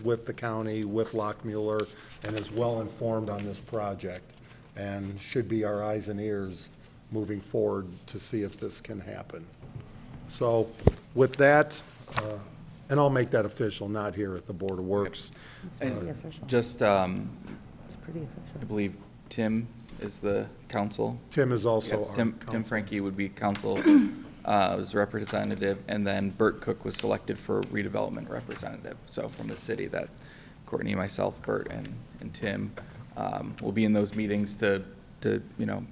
with the county, with Lockmuir, and is well informed on this project, and should be our eyes and ears moving forward to see if this can happen. So with that, and I'll make that official, not here at the Board of Works. And just, It's pretty official. I believe Tim is the council. Tim is also Yep, our Tim council. Frankie would be council, was representative, and then Bert Cook was selected for redevelopment representative. So from the city, that Courtney, myself, Bert, and Tim will be in those meetings to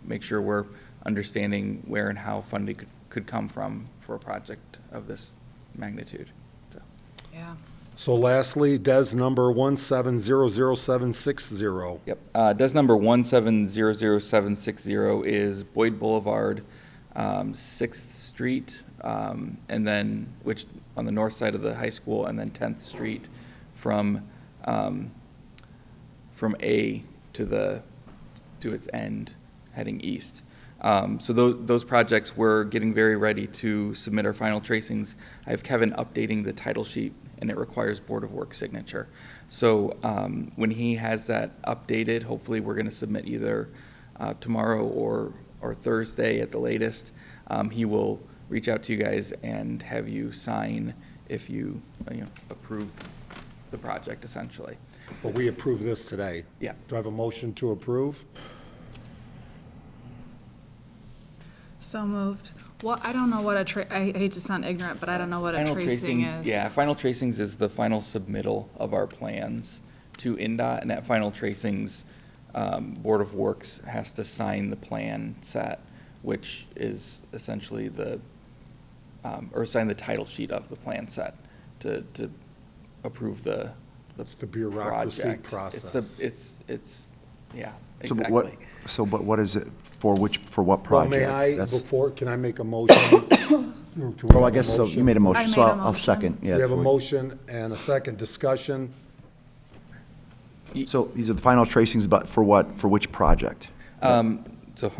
make sure we're understanding where and how funding could come from for a project of this magnitude. So. Yeah. So lastly, DES number 1700760. Yep. DES number 1700760 is Boyd Boulevard, 6th Street, and then, which on the north side of the high school, and then 10th Street from A to its end, heading east. So those projects, we're getting very ready to submit our final tracings. I have Kevin updating the title sheet, and it requires Board of Works signature. So when he has that updated, hopefully we're going to submit either tomorrow or Thursday at the latest. He will reach out to you guys and have you sign if you approve the project, essentially. But we approve this today. Yeah. Do I have a motion to approve? So moved. Well, I don't know what I hate to sound ignorant, but I don't know what a Final tracing tracings, is. yeah, final tracings is the final submittal of our plans to NDOT, and at final tracings, Board of Works has to sign the plan set, which is essentially or sign the title sheet of the plan set to approve the bureaucracy project. process. It's yeah, So but exactly. what what is it for what Well, project? may I, That's- can I make a motion? Or can we Well, I have a guess so, you motion? made a motion, I so made a I'll motion. second, yeah. We have a motion and a second discussion. So these are the final tracings, but for what, for which project? So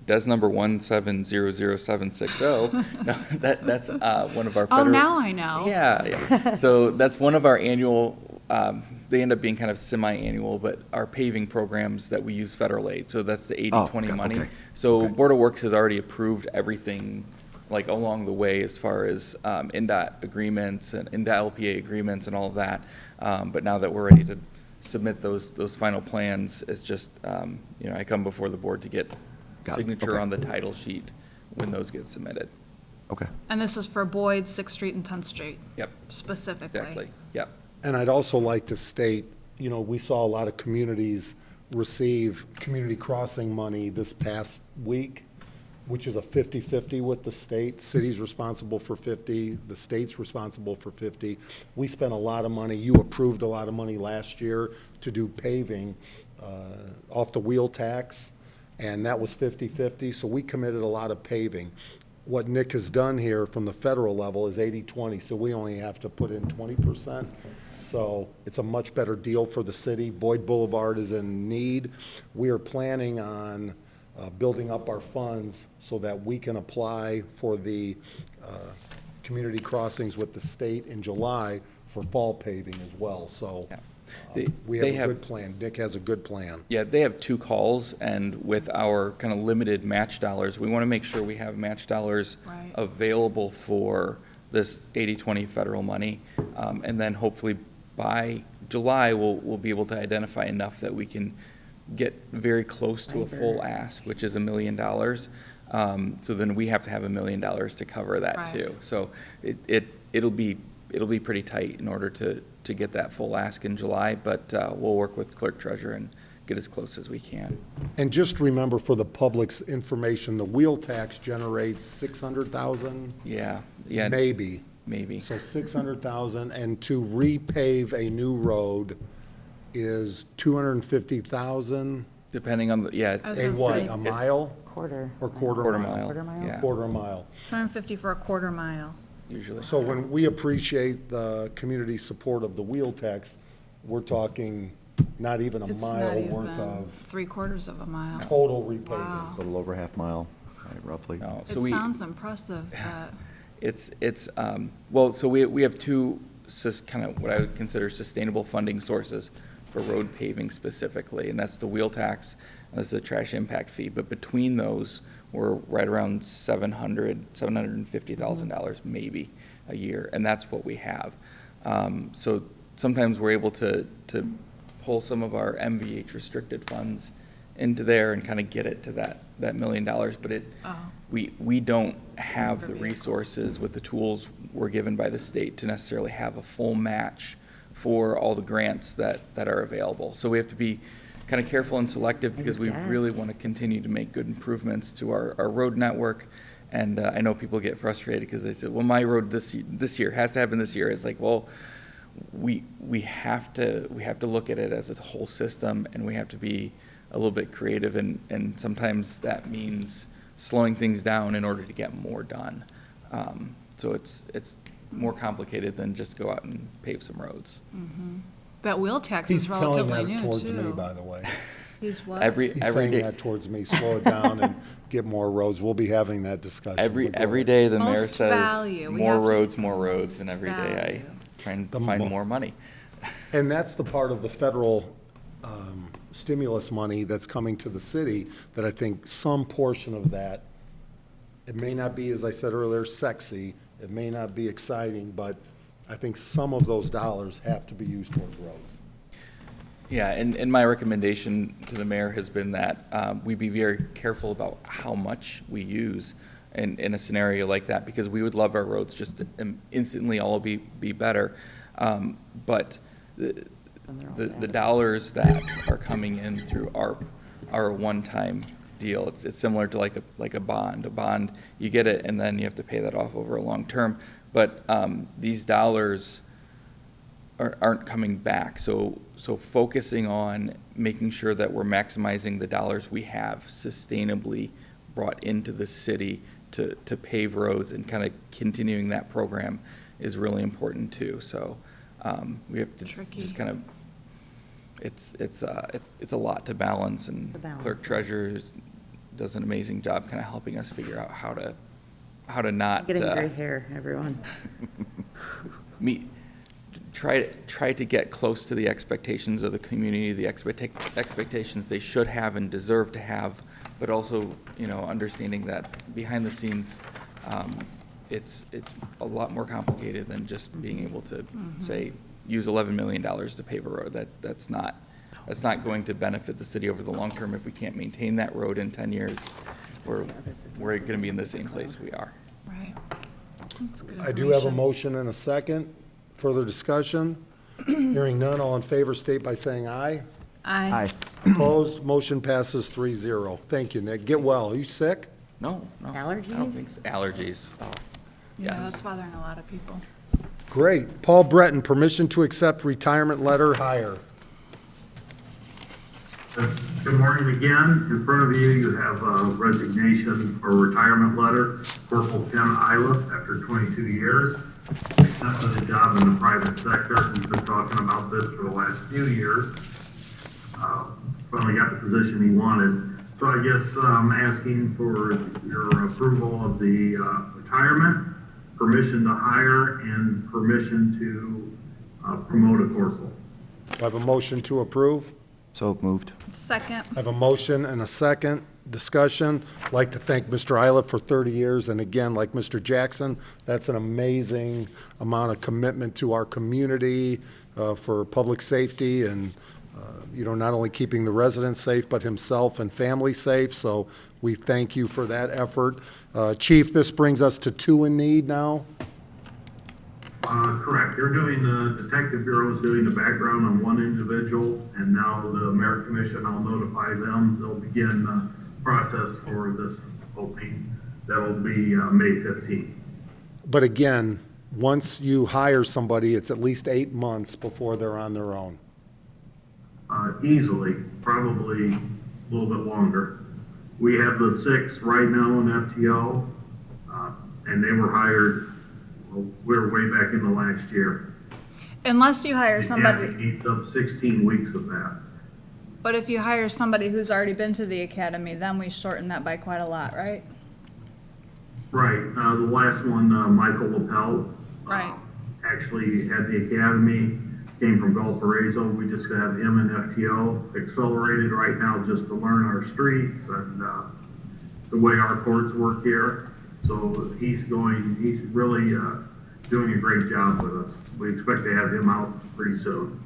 DES number 1700760, no, that's one of our Oh, federal. now I know. Yeah. So that's one of our annual, they end up being kind of semi-annual, but our paving programs that we use federal aid. So that's the 80/20 okay, money. okay. So Board of Works has already approved everything, like along the way, as far as NDOT agreements and NDOT LPA agreements and all of that. But now that we're ready to submit those final plans, it's just, I come before the board to get Got it, signature okay. on the title sheet when those get submitted. Okay. And this is for Boyd, 6th Street and 10th Street Yep, specifically. exactly, yep. And I'd also like to state, we saw a lot of communities receive community crossing money this past week, which is a 50-50 with the state. City's responsible for 50, the state's responsible for 50. We spent a lot of money, you approved a lot of money last year to do paving off the wheel tax, and that was 50-50, so we committed a lot of paving. What Nick has done here from the federal level is 80-20, so we only have to put in 20%. So it's a much better deal for the city. Boyd Boulevard is in need. We are planning on building up our funds so that we can apply for the community crossings with the state in July for fall paving as well. So we have a good plan. Nick has a good plan. Yeah, they have 2 calls, and with our kind of limited match dollars, we want to make sure we have match dollars Right. available for this 80/20 federal money. And then hopefully by July, we'll be able to identify enough that we can get very close to a full ask, which is $1 million. So then we have to have $1 million to cover that Right. too. So it'll be pretty tight in order to get that full ask in July, but we'll work with clerk treasurer and get as close as we can. And just remember for the public's information, the wheel tax generates 600,000? Yeah. Maybe. Maybe. So 600,000, and to repave a new road is 250,000? Depending on I was A gonna what, say- a mile? Quarter. Or quarter Quarter mile? mile. Quarter mile? Yeah, Quarter mile. 150 for a quarter mile. usually. So when we appreciate the community support of the wheel tax, we're talking not even a It's not mile even worth of 3/4 of a mile. total repaving. Wow. A little over a half mile, right, roughly. No, It so we, sounds impressive, but well, so we have two kind of what I would consider sustainable funding sources for road paving specifically, and that's the wheel tax and that's the trash impact fee. But between those, we're right around $750,000 maybe a year, and that's what we have. So sometimes we're able to pull some of our MVH restricted funds into there and kind of get it to that $1 million, but we don't have the resources with the tools we're given by the state to necessarily have a full match for all the grants that are available. So we have to be kind of careful and selective because we really want to continue to make good improvements to our road network. And I know people get frustrated because they say, well, my road this year has to happen this year. It's like, well, we have to look at it as a whole system, and we have to be a little bit creative, and sometimes that means slowing things down in order to get more done. So it's more complicated than just go out and pave some roads. that wheel tax He's is telling relatively that new, towards me, too. by the way. He's what? He's saying day. that towards me, slow it down and get more roads. We'll be having that discussion. Every But go every ahead. day the mayor Most says value. We more have to- roads, and every day I try and find more money. And that's the part of the federal stimulus money that's coming to the city, that I think some portion of that, it may not be, as I said earlier, sexy, it may not be exciting, but I think some of those dollars have to be used towards roads. Yeah, and my recommendation to the mayor has been that we be very careful about how much we use in a scenario like that, because we would love our roads just to instantly all be better. But the dollars that are coming in through ARP are a one-time deal. It's similar to like a bond. A bond, you get it and then you have to pay that off over a long term. But these dollars aren't coming back. So focusing on making sure that we're maximizing the dollars we have sustainably brought into the city to pave roads and kind of continuing that program is really important too. So we have to just kind of, it's a lot to balance, and clerk treasurer does an amazing job kind of helping us figure out how to not Getting gray hair, everyone. try to get close to the expectations of the community, the expectations they should have and deserve to have, but also, understanding that behind the scenes, it's a lot more complicated than just being able to say, use $11 million to pave a road. That's not going to benefit the city over the long term. If we can't maintain that road in 10 years, we're going to be in the same place we are. Right. That's good I do have a information. motion and a second. Further discussion? Hearing none, all in favor state by saying aye. Aye. Opposed, motion passes 3-0. Thank you, Nick. Get well. Are you sick? No. Allergies? I don't think so. Allergies. Oh, Yeah, yes. that's bothering a lot of people. Great. Paul Breton, permission to accept retirement letter hire. Good morning again. In front of you, you have a resignation or retirement letter. Corporal Ken Iliff, after 22 years, accepted a job in the private sector. He's been talking about this for the last few years. Finally got the position he wanted. So I guess I'm asking for your approval of the retirement, permission to hire, and permission to promote a corporal. Do I have a motion to approve? So moved. Second. I have a motion and a second. Discussion. I'd like to thank Mr. Iliff for 30 years, and again, like Mr. Jackson, that's an amazing amount of commitment to our community for public safety and, not only keeping the residents safe, but himself and family safe. So we thank you for that effort. Chief, this brings us to 2 in need now. Correct. The Detective Bureau is doing the background on one individual, and now the Merit Commission, I'll notify them. They'll begin the process for this opening. That'll be May 15th. But again, once you hire somebody, it's at least 8 months before they're on their own. Easily, probably a little bit longer. We have the 6 right now in FTO, and they were hired, we were way back in the last year. Unless you hire The somebody, academy eats up 16 weeks of that. but if you hire somebody who's already been to the academy, then we shorten that by quite a lot, right? Right, the last one, Michael Lapel. Right. Actually had the academy, came from Valparaiso. We just have him and FTO accelerated right now just to learn our streets and the way our courts work here. So he's really doing a great job with us. We expect to have him out pretty soon.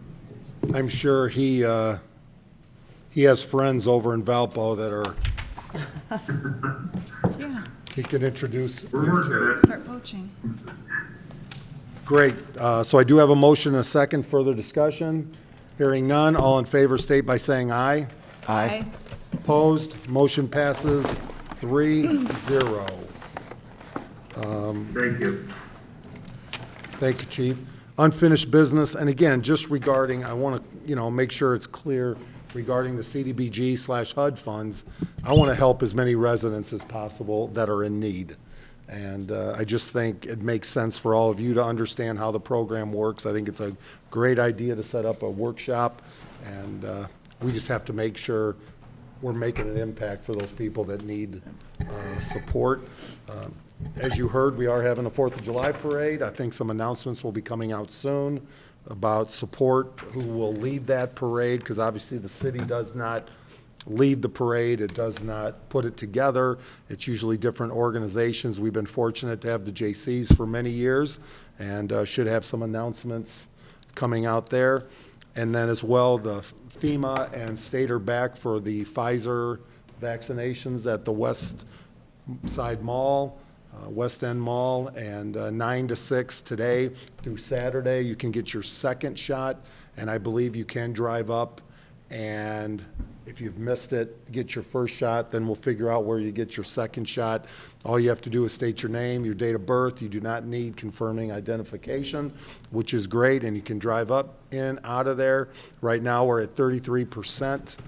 I'm sure he has friends over in Valpo that are, Yeah, he can introduce We're you working to. it. start poaching. Great. So I do have a motion and a second. Further discussion? Hearing none. All in favor state by saying aye. Aye. Opposed? Motion passes 3-0. Thank you. Thank you, Chief. Unfinished business, and again, just regarding, I want to, make sure it's clear regarding the CDBG/HUD funds. I want to help as many residents as possible that are in need. And I just think it makes sense for all of you to understand how the program works. I think it's a great idea to set up a workshop, and we just have to make sure we're making an impact for those people that need support. As you heard, we are having a 4th of July parade. I think some announcements will be coming out soon about support, who will lead that parade, because obviously the city does not lead the parade. It does not put it together. It's usually different organizations. We've been fortunate to have the JCs for many years, and should have some announcements coming out there. And then as well, the FEMA and state are back for the Pfizer vaccinations at the West Side Mall, West End Mall, and 9 to 6 today through Saturday. You can get your second shot, and I believe you can drive up, and if you've missed it, get your first shot, then we'll figure out where you get your second shot. All you have to do is state your name, your date of birth. You do not need confirming identification, which is great, and you can drive up, in, out of there. Right now, we're at 33%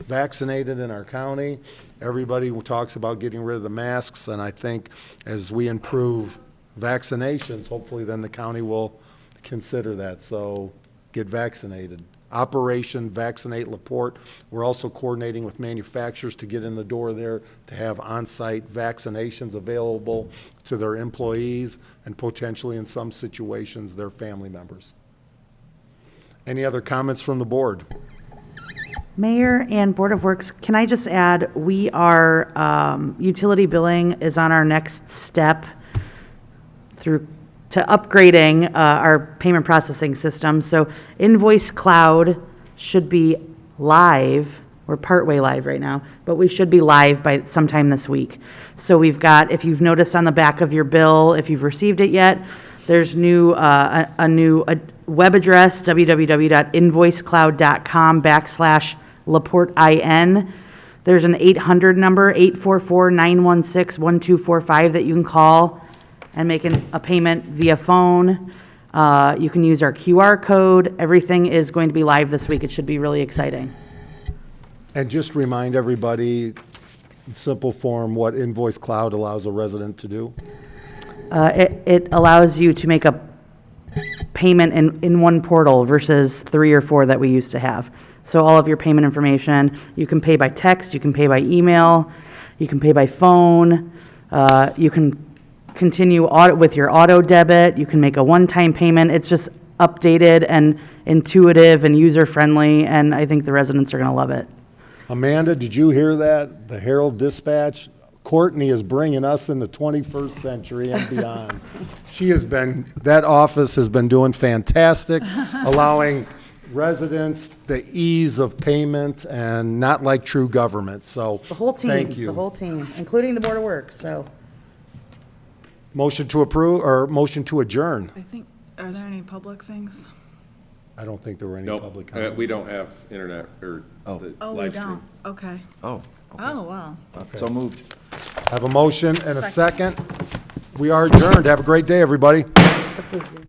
vaccinated in our county. Everybody talks about getting rid of the masks, and I think as we improve vaccinations, hopefully then the county will consider that. So get vaccinated. Operation Vaccinate LaPorte. We're also coordinating with manufacturers to get in the door there to have on-site vaccinations available to their employees and potentially in some situations their family members. Any other comments from the board? Mayor and Board of Works, can I just add, we are, utility billing is on our next step to upgrading our payment processing system. So Invoice Cloud should be live. We're partway live right now, but we should be live by sometime this week. So we've got, if you've noticed on the back of your bill, if you've received it yet, there's a new web address, www.invoicecloud.com/LaPorteIN. There's an 800 number, 844-916-1245 that you can call and make a payment via phone. You can use our QR code. Everything is going to be live this week. It should be really exciting. And just remind everybody, in simple form, what Invoice Cloud allows a resident to do. It allows you to make a payment in one portal versus 3 or 4 that we used to have. So all of your payment information, you can pay by text, you can pay by email, you can pay by phone, you can continue with your auto debit, you can make a one-time payment. It's just updated and intuitive and user-friendly, and I think the residents are going to love it. Amanda, did you hear that? The Herald Dispatch, Courtney is bringing us in the 21st century and beyond. That office has been doing fantastic, allowing residents the ease of payment and not like true government. So The whole team. Thank you. The whole team, including the Board of Works, so. Motion to approve or motion to adjourn? I think, are there any public things? I don't think there were any Nope, public comments. we don't have internet or the Oh, we live stream. don't, okay. Oh, Oh, wow. so moved. Have a motion and a second. We are adjourned. Have a great day, everybody. Put the Zoom.